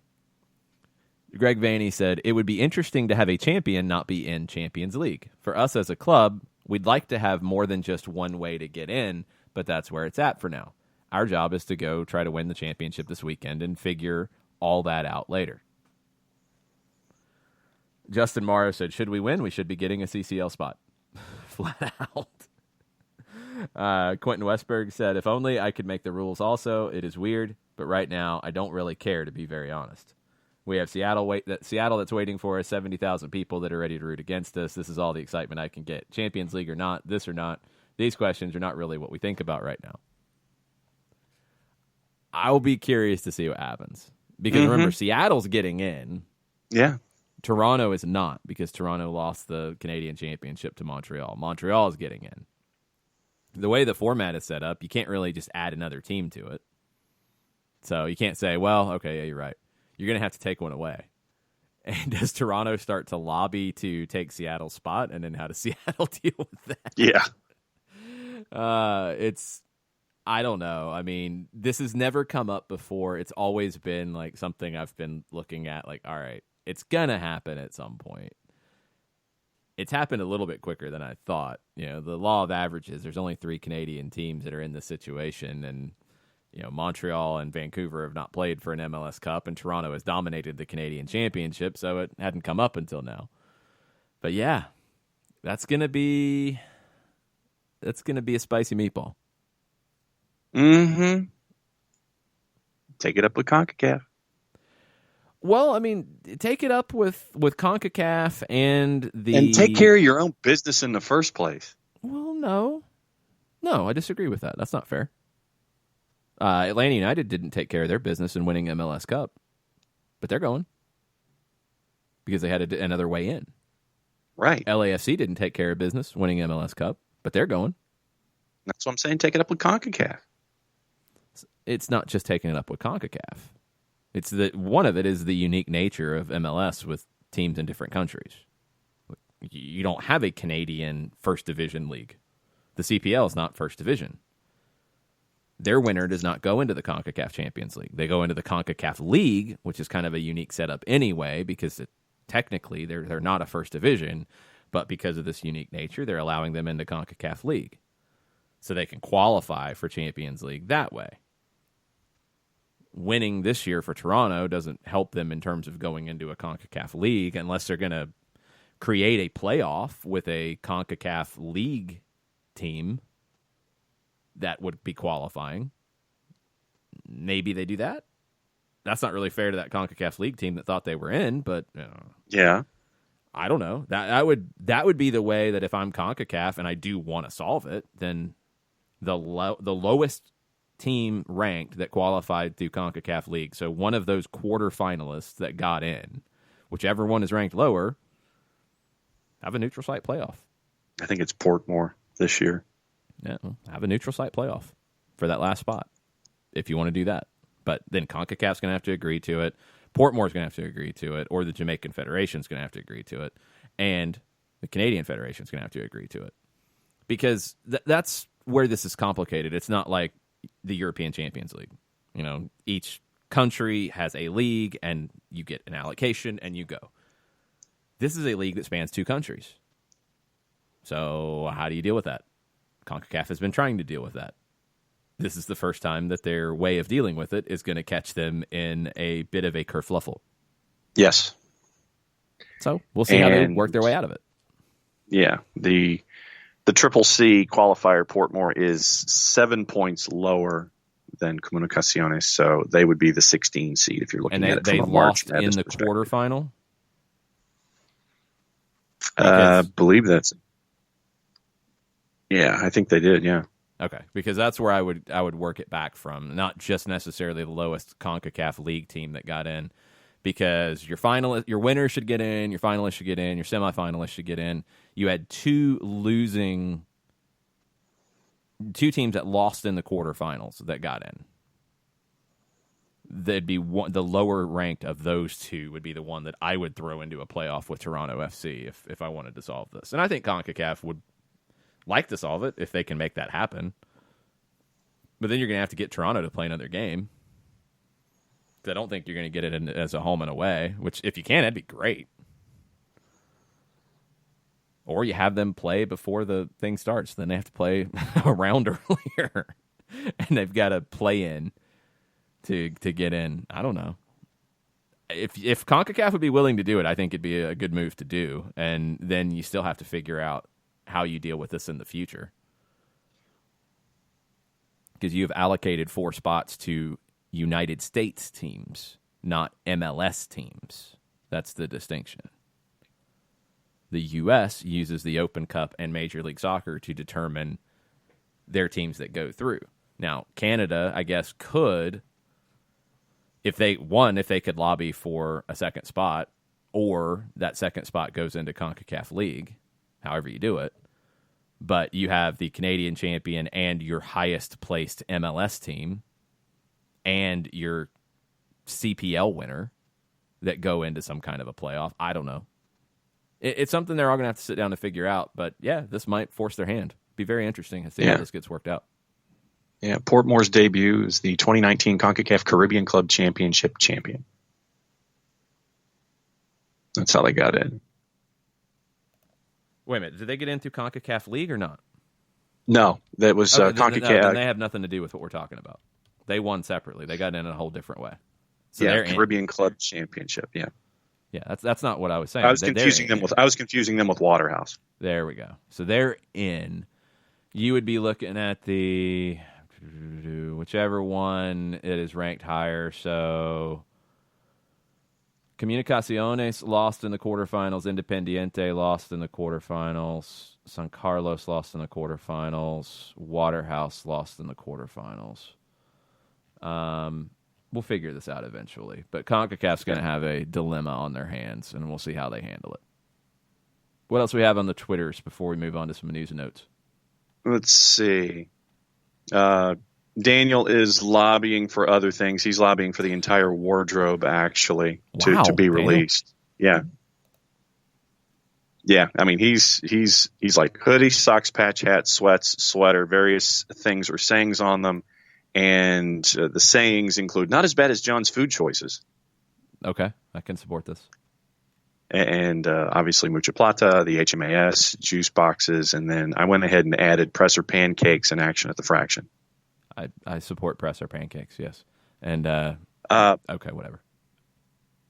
Greg Vanney said, it would be interesting to have a champion not be in Champions League. For us as a club, we'd like to have more than just one way to get in, but that's where it's at for now. Our job is to go try to win the championship this weekend and figure all that out later. Justin Morrow said, should we win, we should be getting a CCL spot. Flat out. Quentin Westberg said, if only I could make the rules also. It is weird, but right now I don't really care, to be very honest. We have Seattle that's waiting for us, 70,000 people that are ready to root against us. This is all the excitement I can get. Champions League or not, this or not, these questions are not really what we think about right now. I'll be curious to see what happens. Because remember, Seattle's getting in. Yeah. Toronto is not, because Toronto lost the Canadian Championship to Montreal. Montreal is getting in. The way the format is set up, you can't really just add another team to it. So you can't say, well, okay, yeah, you're right. You're going to have to take one away. And does Toronto start to lobby to take Seattle's spot? And then how does Seattle deal with that? Yeah. I don't know. I mean, this has never come up before. It's always been like something I've been looking at like, all right, it's going to happen at some point. It's happened a little bit quicker than I thought. You know, the law of averages, there's only 3 Canadian teams that are in this situation. And, you know, Montreal and Vancouver have not played for an MLS Cup, and Toronto has dominated the Canadian Championship, so it hadn't come up until now. But yeah, that's going to be a spicy meatball. Mm-hmm. Take it up with CONCACAF. Well, I mean, take it up with CONCACAF and take care of your own business in the first place. Well, no, I disagree with that. That's not fair. Atlanta United didn't take care of their business in winning MLS Cup, but they're going because they had another way in. Right. LAFC didn't take care of business winning MLS Cup, but they're going. That's what I'm saying. Take it up with CONCACAF. It's not just taking it up with CONCACAF. It's one of it is the unique nature of MLS with teams in different countries. You don't have a Canadian First Division league. The CPL is not First Division. Their winner does not go into the CONCACAF Champions League. They go into the CONCACAF League, which is kind of a unique setup anyway, because technically they're not a First Division, but because of this unique nature, they're allowing them into CONCACAF League. So they can qualify for Champions League that way. Winning this year for Toronto doesn't help them in terms of going into a CONCACAF League unless they're going to create a playoff with a CONCACAF League team that would be qualifying. Maybe they do that. That's not really fair to that CONCACAF League team that thought they were in, but yeah, I don't know. That would be the way that if I'm CONCACAF and I do want to solve it, then the lowest team ranked that qualified through CONCACAF League, so one of those quarterfinalists that got in, whichever one is ranked lower, have a neutral site playoff. I think it's Portmore this year. Yeah, have a neutral site playoff for that last spot if you want to do that. But then CONCACAF's going to have to agree to it. Portmore's going to have to agree to it, or the Jamaican Federation's going to have to agree to it, and the Canadian Federation's going to have to agree to it. Because that's where this is complicated. It's not like the European Champions League. You know, each country has a league, and you get an allocation, and you go. This is a league that spans 2 countries. So how do you deal with that? CONCACAF has been trying to deal with that. This is the first time that their way of dealing with it is going to catch them in a bit of a kerfluffle. Yes. So we'll see how they work their way out of it. Yeah. The Triple C qualifier Portmore is 7 points lower than Comunicaciones, so they would be the 16 seed if you're looking at it from a March Madness in the quarterfinal. I believe that's. Yeah, I think they did. Yeah. Okay, because that's where I would work it back from, not just necessarily the lowest CONCACAF League team that got in, because your winner should get in, your finalist should get in, your semifinalist should get in. You had 2 teams that lost in the quarterfinals that got in. they'd be the lower ranked of those two would be the one that I would throw into a playoff with Toronto FC if I wanted to solve this. And I think CONCACAF would like to solve it if they can make that happen. But then you're going to have to get Toronto to play another game. I don't think you're going to get it as a home and away, which if you can, that'd be great. Or you have them play before the thing starts. Then they have to play a round earlier. And they've got to play in to get in. I don't know. If CONCACAF would be willing to do it, I think it'd be a good move to do. And then you still have to figure out how you deal with this in the future. Because you've allocated 4 spots to United States teams, not MLS teams. That's the distinction. The U.S. uses the Open Cup and Major League Soccer to determine their teams that go through. Now, Canada, I guess, could, if they could lobby for a second spot, or that second spot goes into CONCACAF League, however you do it. But you have the Canadian champion and your highest placed MLS team and your CPL winner that go into some kind of a playoff. I don't know. It's something they're all going to have to sit down and figure out. But, yeah, this might force their hand. Be very interesting to see how this gets worked out. Yeah, Portmore's debut is the 2019 CONCACAF Caribbean Club Championship champion. That's how they got in. Wait a minute. Did they get into CONCACAF League or not? No, that was CONCACAF. Then they have nothing to do with what we're talking about. They won separately. They got in a whole different way. So yeah, Caribbean Club Championship. Yeah, yeah. That's not what I was saying. I was confusing them with Waterhouse. There we go. So they're in. You would be looking at the whichever one it is ranked higher. So Comunicaciones lost in the quarterfinals. Independiente lost in the quarterfinals. San Carlos lost in the quarterfinals. Waterhouse lost in the quarterfinals. We'll figure this out eventually. But CONCACAF's going to have a dilemma on their hands, and we'll see how they handle it. What else do we have on the Twitters before we move on to some news and notes? Let's see. Daniel is lobbying for other things. He's lobbying for the entire wardrobe, actually, to be released. Yeah. Yeah, I mean, he's like hoodie, socks, patch, hat, sweats, sweater, various things or sayings on them. And the sayings include not as bad as John's food choices. Okay, I can support this. And obviously Mucha Plata, the HMAS, juice boxes, and then I went ahead and added presser pancakes in action at the Fraction. I support presser pancakes, yes. And okay, whatever.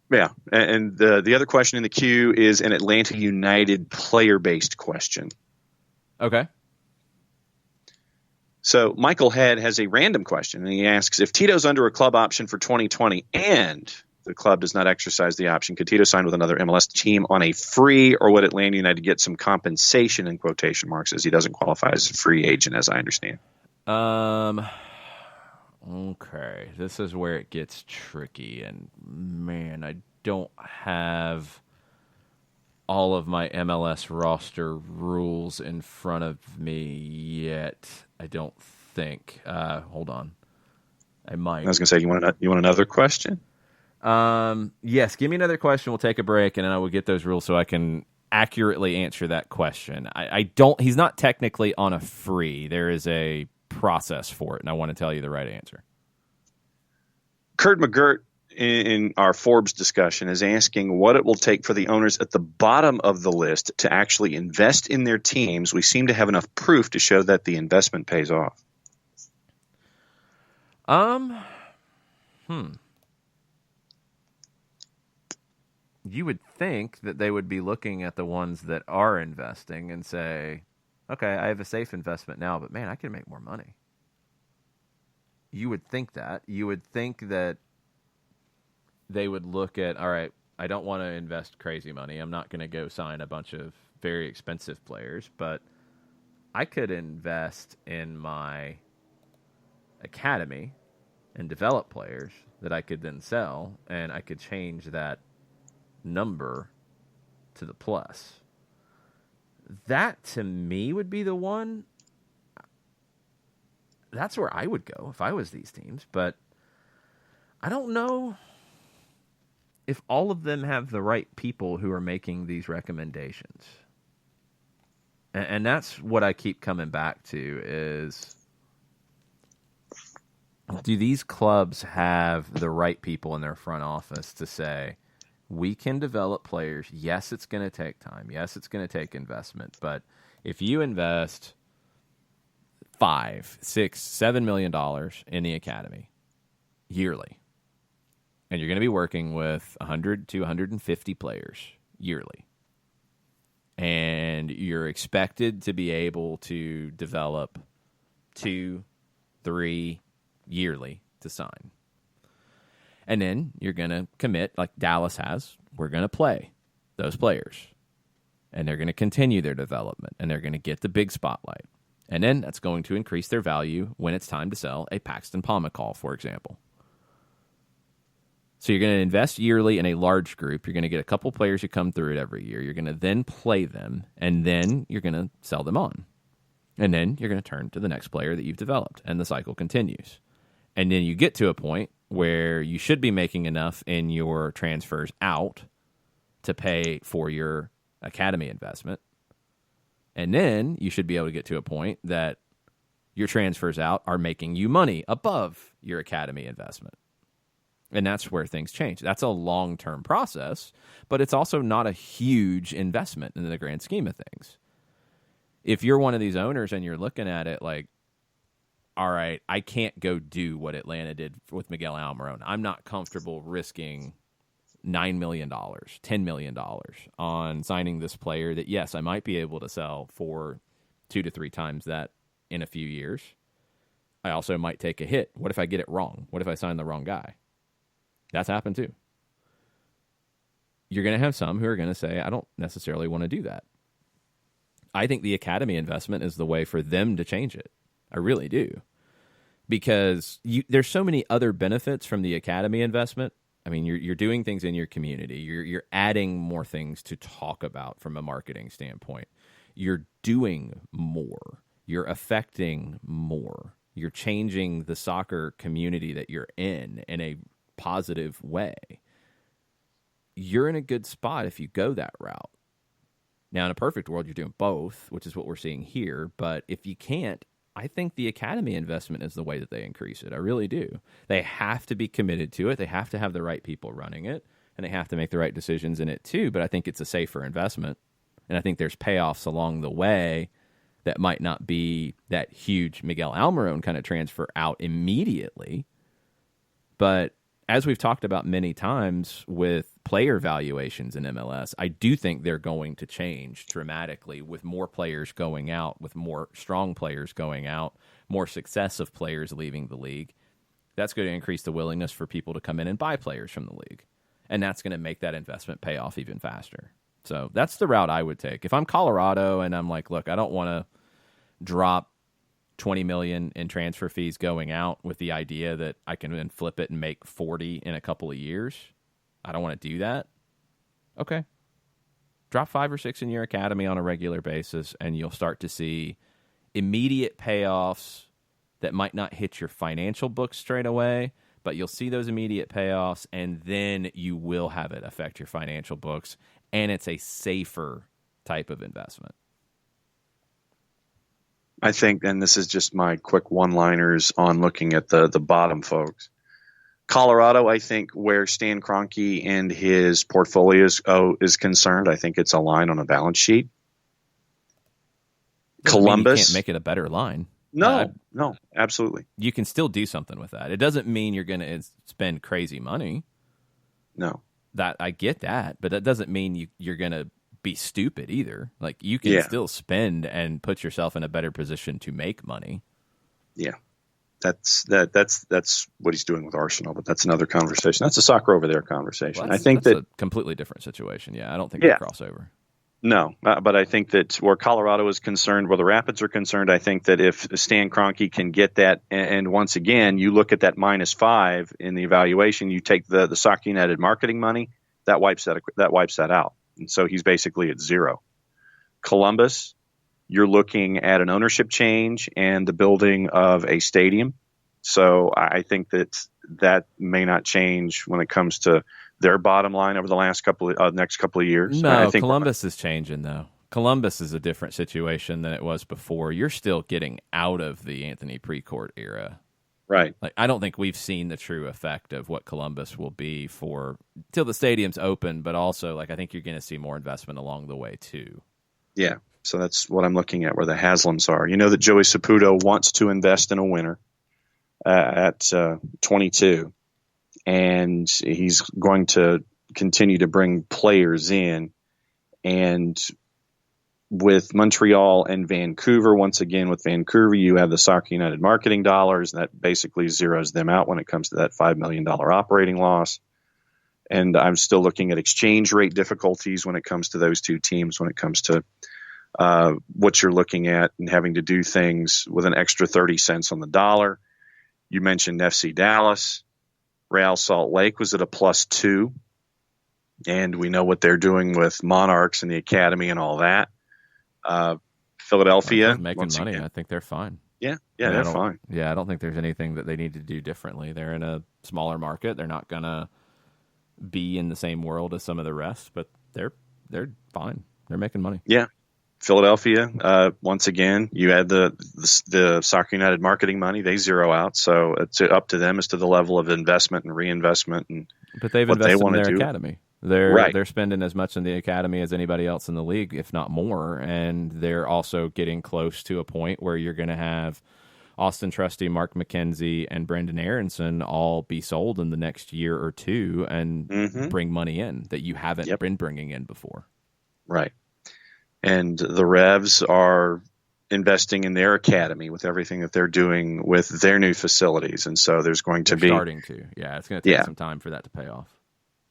Yeah, and the other question in the queue is an Atlanta United player-based question. Okay. So Michael Head has a random question, and he asks, if Tito's under a club option for 2020 and the club does not exercise the option, could Tito sign with another MLS team on a free, or would Atlanta United get some compensation in quotation marks as he doesn't qualify as a free agent, as I understand? Okay, this is where it gets tricky, and man, I don't have all of my MLS roster rules in front of me yet. I don't think. Hold on, I might. I was going to say, you want another question? Yes, give me another question. We'll take a break, and then I will get those rules so I can accurately answer that question. I don't. He's not technically on a free. There is a process for it, and I want to tell you the right answer. Kurt McGirt in our Forbes discussion is asking what it will take for the owners at the bottom of the list to actually invest in their teams. We seem to have enough proof to show that the investment pays off. You would think that they would be looking at the ones that are investing and say, okay, I have a safe investment now, but man, I can make more money. You would think that. You would think that they would look at, all right, I don't want to invest crazy money. I'm not going to go sign a bunch of very expensive players, but I could invest in my academy and develop players that I could then sell, and I could change that number to the plus. That, to me, would be the one. That's where I would go if I was these teams, but I don't know if all of them have the right people who are making these recommendations. And that's what I keep coming back to is, do these clubs have the right people in their front office to say, we can develop players. Yes, it's going to take time. Yes, it's going to take investment. But if you invest $5, $6, $7 million in the academy yearly, and you're going to be working with 100 to 150 players yearly, and you're expected to be able to develop 2, 3 yearly to sign. And then you're going to commit, like Dallas has, we're going to play those players. And they're going to continue their development, and they're going to get the big spotlight. And then that's going to increase their value when it's time to sell a Paxton Pomykal, for example. So you're going to invest yearly in a large group. You're going to get a couple players who come through it every year. You're going to then play them, and then you're going to sell them on. And then you're going to turn to the next player that you've developed, and the cycle continues. And then you get to a point where you should be making enough in your transfers out to pay for your academy investment. And then you should be able to get to a point that your transfers out are making you money above your academy investment. And that's where things change. That's a long-term process, but it's also not a huge investment in the grand scheme of things. If you're one of these owners and you're looking at it like, all right, I can't go do what Atlanta did with Miguel Almiron. I'm not comfortable risking $9 million, $10 million on signing this player that, yes, I might be able to sell for 2 to 3 times that in a few years. I also might take a hit. What if I get it wrong? What if I sign the wrong guy? That's happened too. You're going to have some who are going to say, I don't necessarily want to do that. I think the academy investment is the way for them to change it. I really do. Because there's so many other benefits from the academy investment. I mean, you're doing things in your community. You're adding more things to talk about from a marketing standpoint. You're doing more. You're affecting more. You're changing the soccer community that you're in a positive way. You're in a good spot if you go that route. Now, in a perfect world, you're doing both, which is what we're seeing here. But if you can't, I think the academy investment is the way that they increase it. I really do. They have to be committed to it. They have to have the right people running it, and they have to make the right decisions in it too. But I think it's a safer investment, and I think there's payoffs along the way that might not be that huge Miguel Almiron kind of transfer out immediately. But as we've talked about many times with player valuations in MLS, I do think they're going to change dramatically with more players going out, with more strong players going out, more successive players leaving the league. That's going to increase the willingness for people to come in and buy players from the league. And that's going to make that investment pay off even faster. So that's the route I would take. If I'm Colorado and I'm like, look, I don't want to drop $20 million in transfer fees going out with the idea that I can then flip it and make 40 in a couple of years. I don't want to do that. Okay. Drop 5 or 6 in your academy on a regular basis, and you'll start to see immediate payoffs that might not hit your financial books straight away, but you'll see those immediate payoffs, and then you will have it affect your financial books, and it's a safer type of investment. I think, and this is just my quick one-liners on looking at the bottom folks. Colorado, I think, where Stan Kroenke and his portfolios is concerned, I think it's a line on a balance sheet. Columbus, you can't make it a better line. No, absolutely. You can still do something with that. It doesn't mean you're going to spend crazy money. No, that I get that, but that doesn't mean you're going to be stupid either. Like, you can still spend and put yourself in a better position to make money. Yeah. That's what he's doing with Arsenal, but that's another conversation. That's a soccer over there conversation. Well, I think that's that a completely different situation. Yeah, I don't think they cross over. No, but I think that where Colorado is concerned, where the Rapids are concerned, I think that if Stan Kroenke can get that, and once again, you look at that -5 in the evaluation, you take the Soccer United marketing money, that wipes that out. And so he's basically at 0. Columbus, you're looking at an ownership change and the building of a stadium. So I think that may not change when it comes to their bottom line over the next couple of years. No, I think Columbus is changing, though. Columbus is a different situation than it was before. You're still getting out of the Anthony Precourt era. Right. Like, I don't think we've seen the true effect of what Columbus will be till the stadium's open, but also, like, I think you're going to see more investment along the way, too. Yeah. So that's what I'm looking at, where the Haslams are. You know that Joey Saputo wants to invest in a winner at 22, and he's going to continue to bring players in. And with Montreal and Vancouver, once again, with Vancouver, you have the Soccer United marketing dollars. That basically zeroes them out when it comes to that $5 million operating loss. And I'm still looking at exchange rate difficulties when it comes to those two teams, when it comes to what you're looking at and having to do things with an extra 30 cents on the dollar. You mentioned FC Dallas. Real Salt Lake was at a +2. And we know what they're doing with Monarchs and the Academy and all that. Philadelphia making money. Again, I think they're fine. Yeah, they're fine. Yeah, I don't think there's anything that they need to do differently. They're in a smaller market. They're not gonna be in the same world as some of the rest, but they're fine. They're making money. Yeah, Philadelphia. Once again, you had the Soccer United marketing money. They zero out, so it's up to them as to the level of investment and reinvestment but they've what invested they want in to their do. academy. They're spending as much in the academy as anybody else in the league, if not more, and they're also getting close to a point where you're going to have Austin Trusty, Mark McKenzie, and Brendan Aronson all be sold in the next year or two and bring money in that you haven't been bringing in before. Right. And the Revs are investing in their academy with everything that they're doing with their new facilities, and so there's going to be starting to. Yeah, it's going to take some time for that to pay off.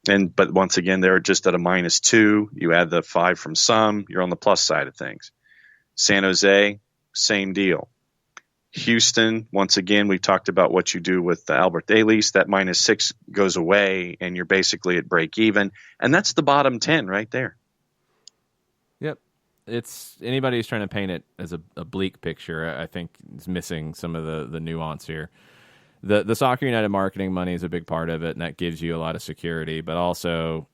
But once again, they're just at a -2. You add the 5 from some, you're on the plus side of things. San Jose, same deal. Houston, once again, we talked about what you do with the Albert Day lease. That -6 goes away, and you're basically at break even. And that's the bottom 10 right there. Yep. It's anybody who's trying to paint it as a bleak picture, I think is missing some of the nuance here. The Soccer United marketing money is a big part of it, and that gives you a lot of security. But also,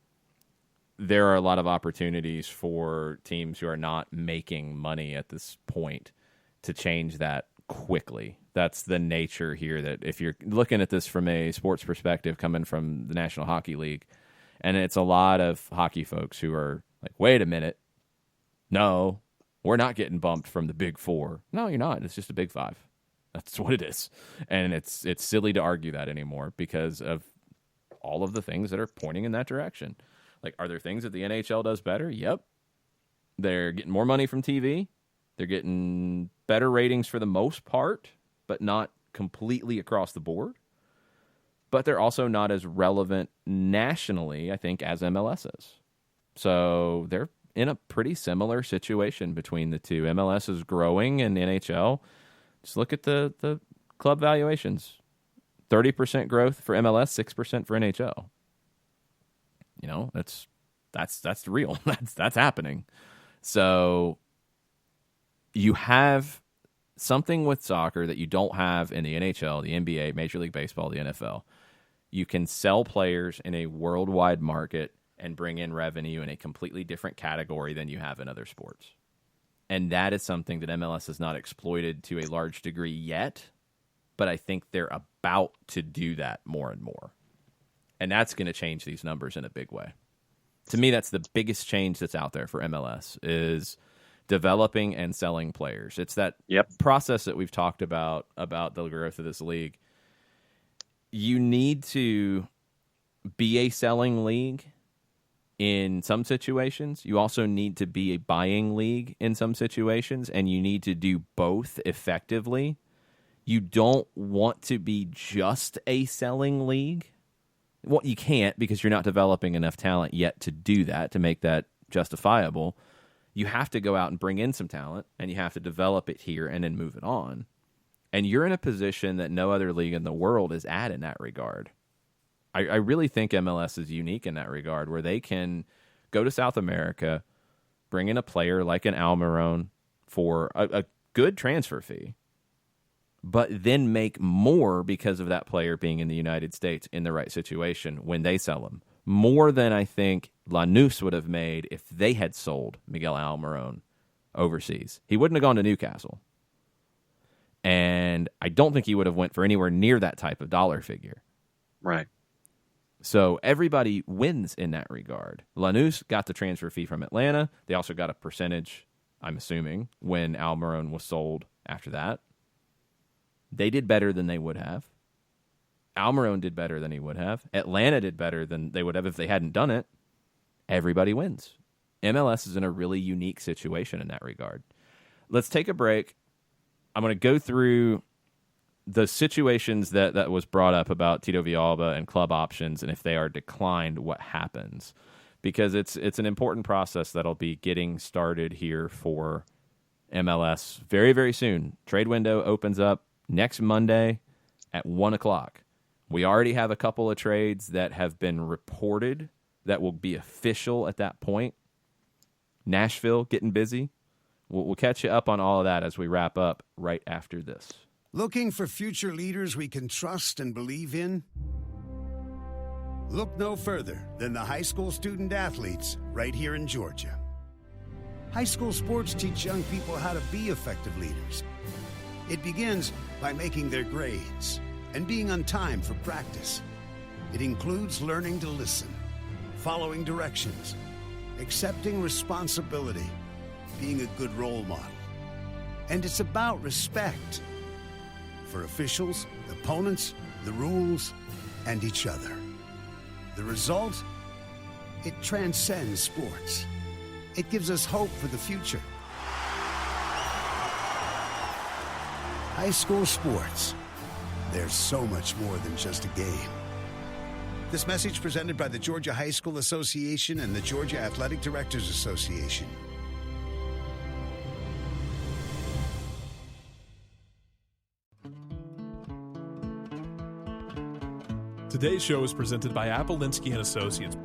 there are a lot of opportunities for teams who are not making money at this point to change that quickly. That's the nature here, that if you're looking at this from a sports perspective coming from the National Hockey League, and it's a lot of hockey folks who are like, wait a minute, no, we're not getting bumped from the Big Four. No, you're not. It's just a Big Five. That's what it is. And it's silly to argue that anymore because of all of the things that are pointing in that direction. Like, are there things that the NHL does better? Yep. They're getting more money from TV. They're getting better ratings for the most part, but not completely across the board. But they're also not as relevant nationally, I think, as MLS is. So they're in a pretty similar situation between the two. MLS is growing, and NHL, just look at the club valuations. 30% growth for MLS, 6% for NHL. You know, that's real. That's happening. So you have something with soccer that you don't have in the NHL, the NBA, Major League Baseball, the NFL. You can sell players in a worldwide market and bring in revenue in a completely different category than you have in other sports. And that is something that MLS has not exploited to a large degree yet, but I think they're about to do that more and more. And that's going to change these numbers in a big way. To me, that's the biggest change that's out there for MLS, is developing and selling players. It's that process that we've talked about the growth of this league. You need to be a selling league in some situations. You also need to be a buying league in some situations, and you need to do both effectively. You don't want to be just a selling league. Well, you can't, because you're not developing enough talent yet to do that, to make that justifiable. You have to go out and bring in some talent, and you have to develop it here and then move it on. And you're in a position that no other league in the world is at in that regard. I really think MLS is unique in that regard, where they can go to South America, bring in a player like an Almiron for a good transfer fee, but then make more because of that player being in the United States in the right situation when they sell him. More than I think Lanús would have made if they had sold Miguel Almiron overseas. He wouldn't have gone to Newcastle. And I don't think he would have went for anywhere near that type of dollar figure. Right. So everybody wins in that regard. Lanús got the transfer fee from Atlanta. They also got a percentage, I'm assuming, when Almiron was sold after that. They did better than they would have. Almiron did better than he would have. Atlanta did better than they would have if they hadn't done it. Everybody wins. MLS is in a really unique situation in that regard. Let's take a break. I'm going to go through the situations that was brought up about Tito Villalba and club options, and if they are declined, what happens. Because it's an important process that'll be getting started here for MLS very, very soon. Trade window opens up next Monday at 1 o'clock. We already have a couple of trades that have been reported that will be official at that point. Nashville getting busy. We'll catch you up on all of that as we wrap up right after this. Looking for future leaders we can trust and believe in? Look no further than the high school student athletes right here in Georgia. High school sports teach young people how to be effective leaders. It begins by making their grades and being on time for practice. It includes learning to listen, following directions, accepting responsibility, being a good role model. And it's about respect for officials, opponents, the rules, and each other. The result? It transcends sports. It gives us hope for the future. High school sports. There's so much more than just a game. This message presented by the Georgia High School Association and the Georgia Athletic Directors Association. Today's show is presented by Appolinsky & Associates,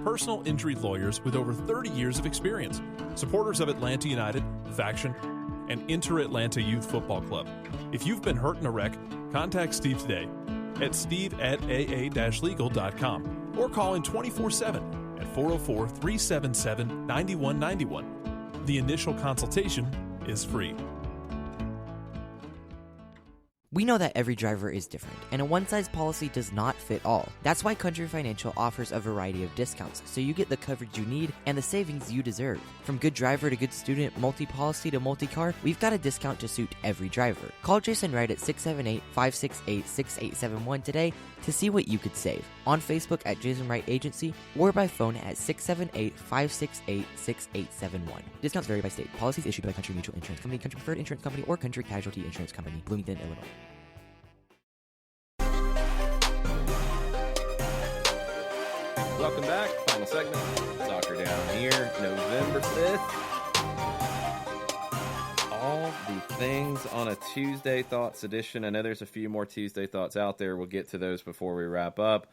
personal injury lawyers with over 30 years of experience, supporters of Atlanta United, Faction, and Inter-Atlanta Youth Football Club. If you've been hurt in a wreck, contact Steve today at steve@aa-legal.com or call in 24/7 at 404-377-9191. The initial consultation is free. We know that every driver is different, and a one-size policy does not fit all. That's why Country Financial offers a variety of discounts, so you get the coverage you need and the savings you deserve. From good driver to good student, multi-policy to multi-car, we've got a discount to suit every driver. Call Jason Wright at 678-568-6871 today to see what you could save. On Facebook at Jason Wright Agency or by phone at 678-568-6871. Discounts vary by state. Policies issued by Country Mutual Insurance Company, Country Preferred Insurance Company, or Country Casualty Insurance Company, Bloomington, Illinois. Welcome back. Final segment. Soccer Down here, November 5th. All the things on a Tuesday Thoughts edition. I know there's a few more Tuesday Thoughts out there. We'll get to those before we wrap up.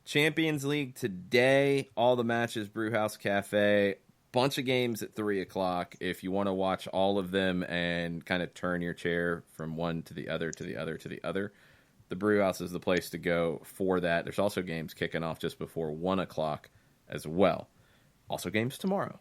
Champions League today. All the matches, Brewhouse Cafe. Bunch of games at 3 o'clock. If you want to watch all of them and kind of turn your chair from one to the other, to the other, to the other, the Brewhouse is the place to go for that. There's also games kicking off just before 1 o'clock as well. Also games tomorrow.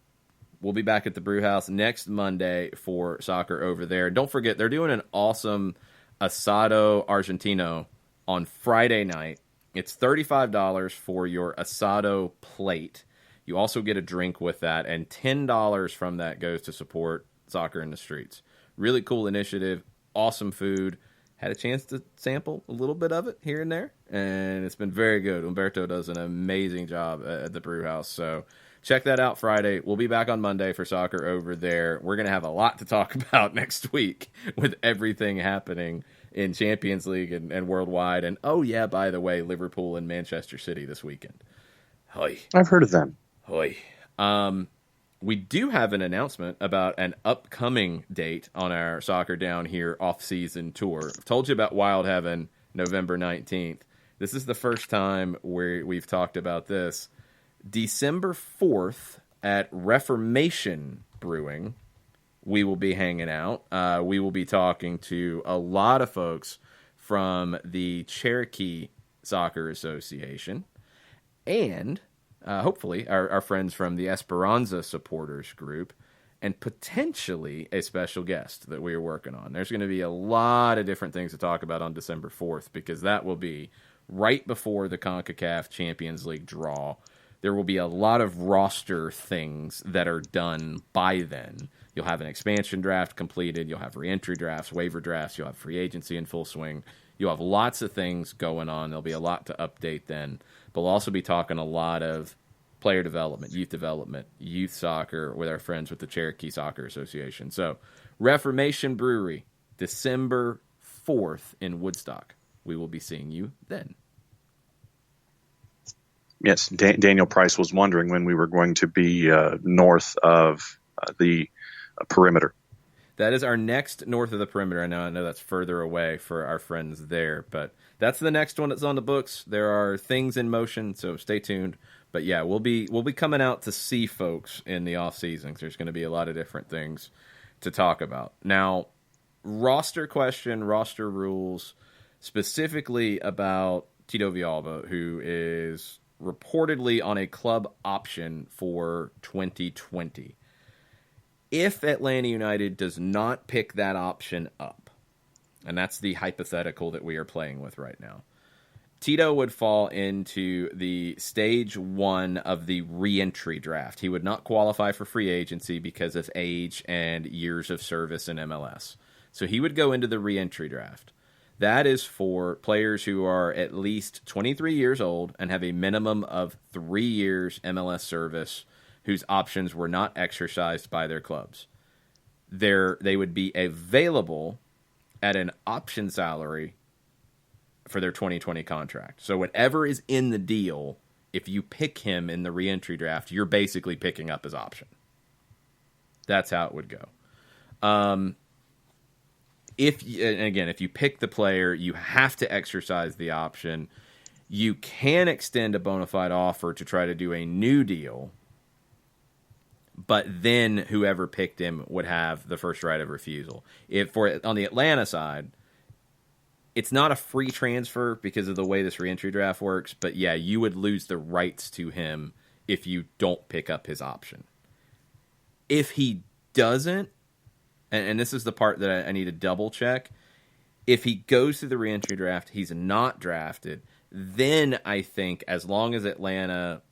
We'll be back at the Brewhouse next Monday for soccer over there. Don't forget, they're doing an awesome asado argentino on Friday night. It's $35 for your asado plate. You also get a drink with that, and $10 from that goes to support Soccer in the Streets. Really cool initiative, awesome food. Had a chance to sample a little bit of it here and there, and it's been very good. Umberto does an amazing job at the Brewhouse, so check that out Friday. We'll be back on Monday for soccer over there. We're going to have a lot to talk about next week with everything happening in Champions League and worldwide. And, oh, yeah, by the way, Liverpool and Manchester City this weekend. Hoi. I've heard of them. Hoi. We do have an announcement about an upcoming date on our Soccer Down Here off-season tour. I've told you about Wild Heaven, November 19th. This is the first time we've talked about this. December 4th at Reformation Brewing, we will be hanging out. We will be talking to a lot of folks from the Cherokee Soccer Association and hopefully our friends from the Esperanza supporters group, and potentially a special guest that we are working on. There's going to be a lot of different things to talk about on December 4th, because that will be right before the CONCACAF Champions League draw. There will be a lot of roster things that are done by then. You'll have an expansion draft completed. You'll have re-entry drafts, waiver drafts. You'll have free agency in full swing. You'll have lots of things going on. There'll be a lot to update then. But we'll also be talking a lot of player development, youth soccer with our friends with the Cherokee Soccer Association. So, Reformation Brewery, December 4th in Woodstock. We will be seeing you then. Yes, Daniel Price was wondering when we were going to be north of the perimeter. That is our next north of the perimeter. I know that's further away for our friends there, but that's the next one that's on the books. There are things in motion, so stay tuned. But yeah, we'll be coming out to see folks in the off season. There's going to be a lot of different things to talk about. Now, roster question, roster rules, specifically about Tito Villalba, who is reportedly on a club option for 2020. If Atlanta United does not pick that option up, and that's the hypothetical that we are playing with right now, Tito would fall into the stage 1 of the re-entry draft. He would not qualify for free agency because of age and years of service in MLS. So he would go into the re-entry draft. That is for players who are at least 23 years old and have a minimum of 3 years MLS service whose options were not exercised by their clubs. They would be available at an option salary for their 2020 contract. So whatever is in the deal, if you pick him in the re-entry draft, you're basically picking up his option. That's how it would go. If you pick the player, you have to exercise the option. You can extend a bona fide offer to try to do a new deal, but then whoever picked him would have the first right of refusal. On the Atlanta side, it's not a free transfer because of the way this reentry draft works, but yeah, you would lose the rights to him if you don't pick up his option. If he doesn't, and this is the part that I need to double check, if he goes through the reentry draft, he's not drafted, then I think as long as Atlanta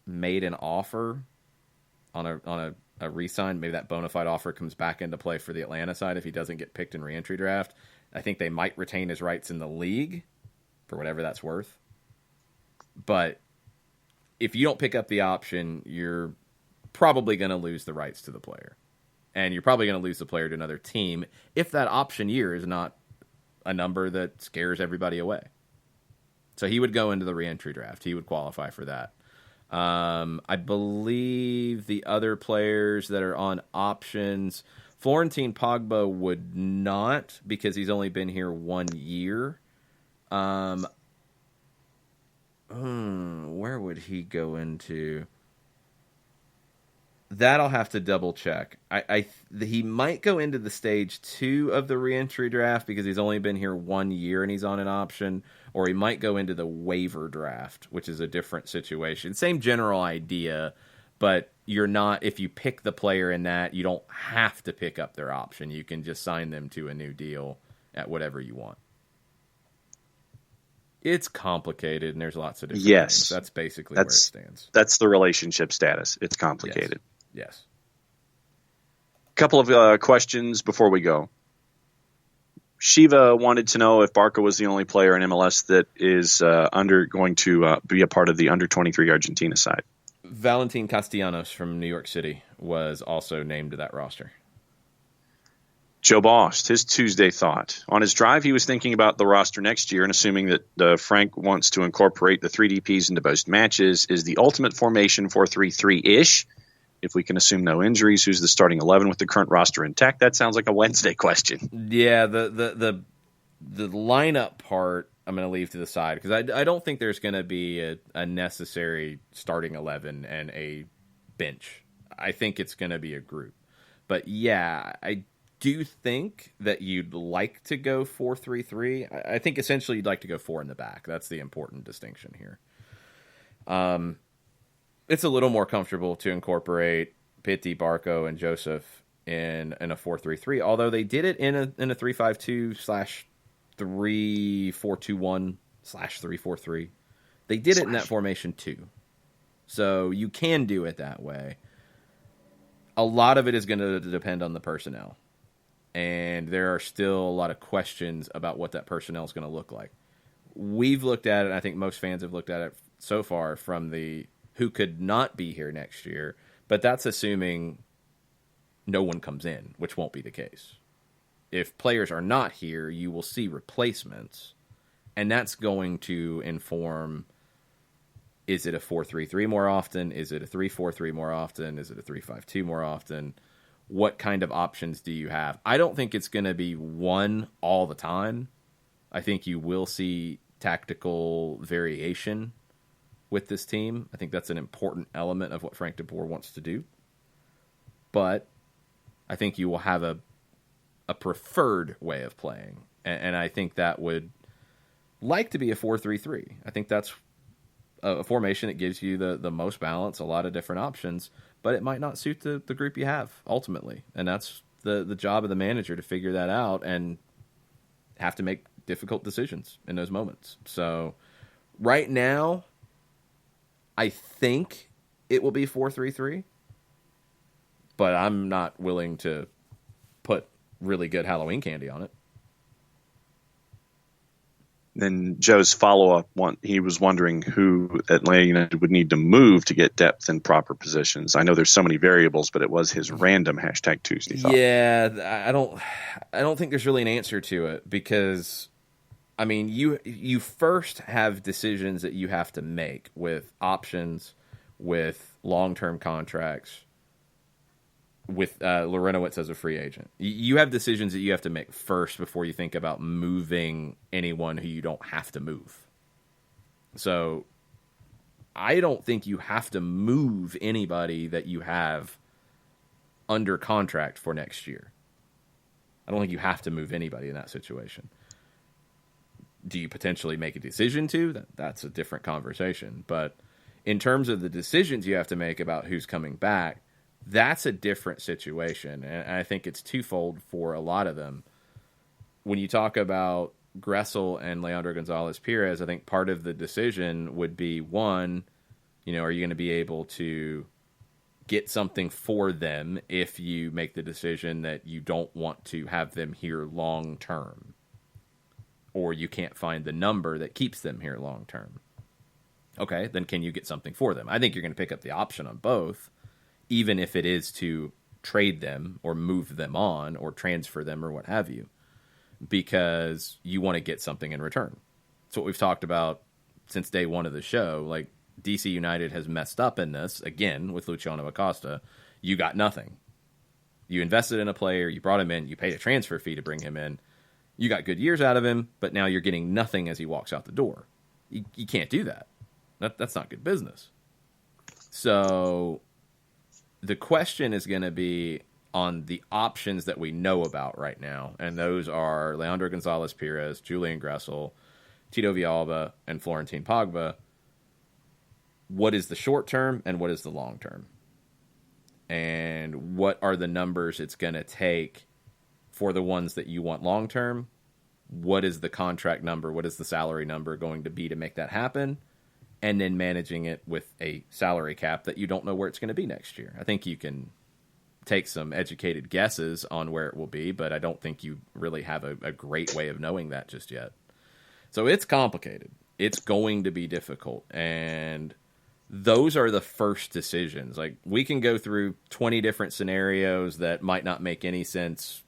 made an offer on a re-sign, maybe that bona fide offer comes back into play for the Atlanta side if he doesn't get picked in reentry draft. I think they might retain his rights in the league for whatever that's worth. But if you don't pick up the option, you're probably going to lose the rights to the player. And you're probably going to lose the player to another team if that option year is not a number that scares everybody away. So he would go into the reentry draft. He would qualify for that. I believe the other players that are on options, Florentine Pogba would not, because he's only been here 1 year. Where would he go into? That I'll have to double check. He might go into the stage 2 of the reentry draft because he's only been here 1 year and he's on an option, or he might go into the waiver draft, which is a different situation. Same general idea, but you're not, if you pick the player in that, you don't have to pick up their option. You can just sign them to a new deal at whatever you want. It's complicated, and there's lots of different things. That's basically where it stands. That's the relationship status. It's complicated. Yes. A couple of questions before we go. Shiva wanted to know if Barca was the only player in MLS that is going to be a part of the under-23 Argentina side. Valentin Castellanos from New York City was also named to that roster. Joe Bost, his Tuesday thought. On his drive, he was thinking about the roster next year and assuming that Frank wants to incorporate the 3 DPs into most matches. Is the ultimate formation 4-3-3-ish? If we can assume no injuries, who's the starting 11 with the current roster intact? That sounds like a Wednesday question. Yeah, the lineup part I'm going to leave to the side because I don't think there's going to be a necessary starting 11 and a bench. I think it's going to be a group. But yeah, I do think that you'd like to go 4-3-3. I think essentially you'd like to go 4 in the back. That's the important distinction here. It's a little more comfortable to incorporate Pitti, Barco, and Joseph in a 4-3-3, although they did it in a 3-5-2/3-4-2-1/3-4-3. They did it in that formation too. So you can do it that way. A lot of it is going to depend on the personnel. And there are still a lot of questions about what that personnel is going to look like. We've looked at it, I think most fans have looked at it so far from the who could not be here next year, but that's assuming no one comes in, which won't be the case. If players are not here, you will see replacements, and that's going to inform, is it a 4-3-3 more often? Is it a 3-4-3 more often? Is it a 3-5-2 more often? What kind of options do you have? I don't think it's going to be one all the time. I think you will see tactical variation with this team. I think that's an important element of what Frank de Boer wants to do. But I think you will have a preferred way of playing. And I think that would like to be a 4-3-3. I think that's a formation that gives you the most balance, a lot of different options, but it might not suit the group you have ultimately. And that's the job of the manager to figure that out and have to make difficult decisions in those moments. So right now, I think it will be 4-3-3, but I'm not willing to put really good Halloween candy on it. Then Joe's follow-up, he was wondering who Atlanta United would need to move to get depth in proper positions. I know there's so many variables, but it was his random #Tuesday thought. Yeah, I don't think there's really an answer to it because, I mean, you first have decisions that you have to make with options, with long-term contracts, with Lorenowitz as a free agent. You have decisions that you have to make first before you think about moving anyone who you don't have to move. So I don't think you have to move anybody that you have under contract for next year. I don't think you have to move anybody in that situation. Do you potentially make a decision to? That's a different conversation. But in terms of the decisions you have to make about who's coming back, that's a different situation, and I think it's twofold for a lot of them. When you talk about Gressel and Leandro Gonzalez-Pirez, I think part of the decision would be, one, are you going to be able to get something for them if you make the decision that you don't want to have them here long term, or you can't find the number that keeps them here long term? Okay, then can you get something for them? I think you're going to pick up the option on both, even if it is to trade them or move them on or transfer them or what have you, because you want to get something in return. It's what we've talked about since day one of the show. Like, DC United has messed up in this, again, with Luciano Acosta. You got nothing. You invested in a player, you brought him in, you paid a transfer fee to bring him in. You got good years out of him, but now you're getting nothing as he walks out the door. You can't do that. That's not good business. So the question is going to be on the options that we know about right now, and those are Leandro Gonzalez-Pirez, Julian Gressel, Tito Villalba, and Florentin Pogba. What is the short term and what is the long term? And what are the numbers it's going to take for the ones that you want long term? What is the contract number? What is the salary number going to be to make that happen? And then managing it with a salary cap that you don't know where it's going to be next year. I think you can take some educated guesses on where it will be, but I don't think you really have a great way of knowing that just yet. So it's complicated. It's going to be difficult. And those are the first decisions. Like, we can go through 20 different scenarios that might not make any sense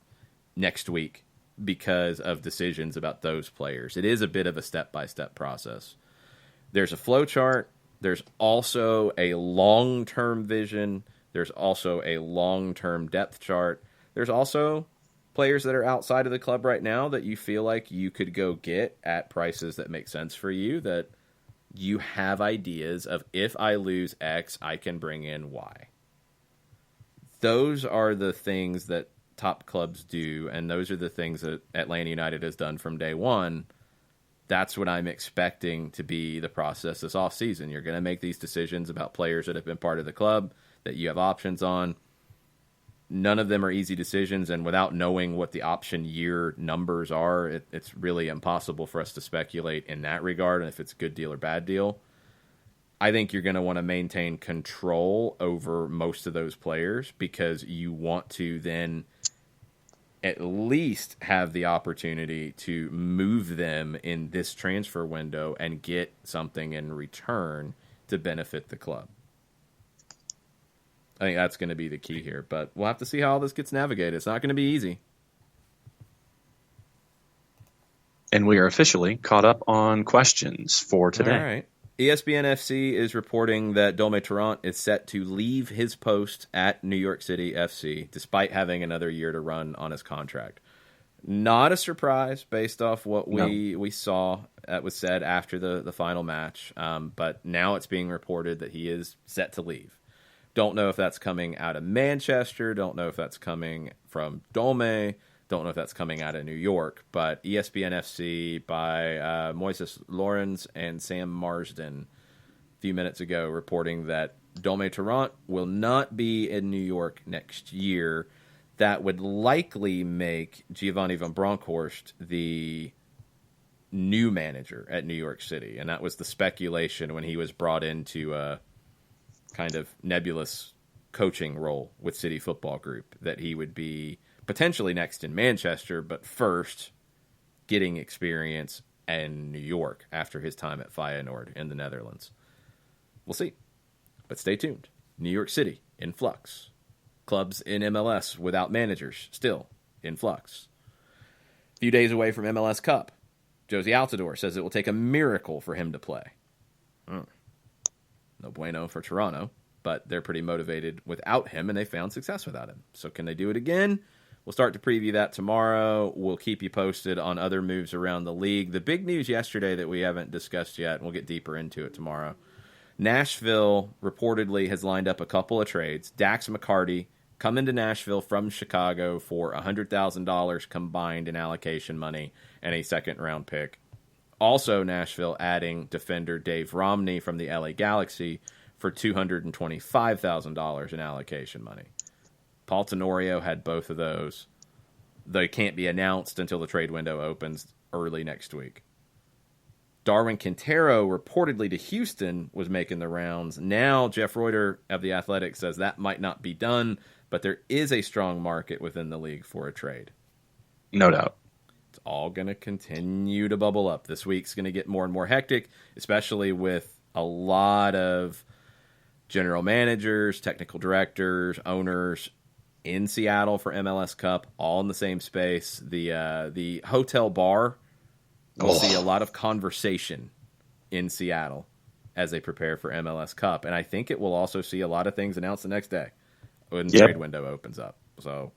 next week because of decisions about those players. It is a bit of a step-by-step process. There's a flow chart. There's also a long-term vision. There's also a long-term depth chart. There's also players that are outside of the club right now that you feel like you could go get at prices that make sense for you, that you have ideas of, if I lose X, I can bring in Y. those are the things that top clubs do, and those are the things that Atlanta United has done from day one. That's what I'm expecting to be the process this offseason. You're going to make these decisions about players that have been part of the club, that you have options on. None of them are easy decisions, and without knowing what the option year numbers are, it's really impossible for us to speculate in that regard, and if it's a good deal or bad deal. I think you're going to want to maintain control over most of those players because you want to then at least have the opportunity to move them in this transfer window and get something in return to benefit the club. I think that's going to be the key here, but we'll have to see how all this gets navigated. It's not going to be easy. And we are officially caught up on questions for today. All right. ESPN FC is reporting that Dome Tarrant is set to leave his post at New York City FC despite having another year to run on his contract. Not a surprise based off what we saw that was said after the final match, but now it's being reported that he is set to leave. Don't know if that's coming out of Manchester, don't know if that's coming from Dome, don't know if that's coming out of New York, but ESPN FC by Moises Lorenz and Sam Marsden a few minutes ago reporting that Dome Tarrant will not be in New York next year. That would likely make Giovanni van Bronckhorst the new manager at New York City, and that was the speculation when he was brought into a kind of nebulous coaching role with City Football Group, that he would be potentially next in Manchester, but first getting experience in New York after his time at Feyenoord in the Netherlands. We'll see. But stay tuned. New York City in flux. Clubs in MLS without managers still in flux. A few days away from MLS Cup. Josie Altidore says it will take a miracle for him to play. No bueno for Toronto, but they're pretty motivated without him, and they found success without him. So can they do it again? We'll start to preview that tomorrow. We'll keep you posted on other moves around the league. The big news yesterday that we haven't discussed yet, and we'll get deeper into it tomorrow. Nashville reportedly has lined up a couple of trades. Dax McCarty coming to Nashville from Chicago for $100,000 combined in allocation money and a second-round pick. Also, Nashville adding defender Dave Romney from the LA Galaxy for $225,000 in allocation money. Paul Tenorio had both of those. They can't be announced until the trade window opens early next week. Darwin Quintero reportedly to Houston was making the rounds. Now Jeff Reuter of The Athletic says that might not be done, but there is a strong market within the league for a trade. No doubt. It's all going to continue to bubble up. This week's going to get more and more hectic, especially with a lot of general managers, technical directors, owners in Seattle for MLS Cup, all in the same space. The hotel bar will see a lot of conversation in Seattle as they prepare for MLS Cup. And I think it will also see a lot of things announced the next day when the trade window opens up. So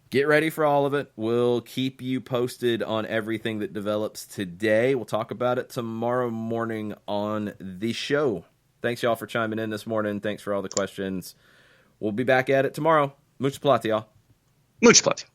get ready for all of it. We'll keep you posted on everything that develops today. We'll talk about it tomorrow morning on the show. Thanks, y'all, for chiming in this morning. Thanks for all the questions. We'll be back at it tomorrow. Mucho plata, y'all. Mucho plata.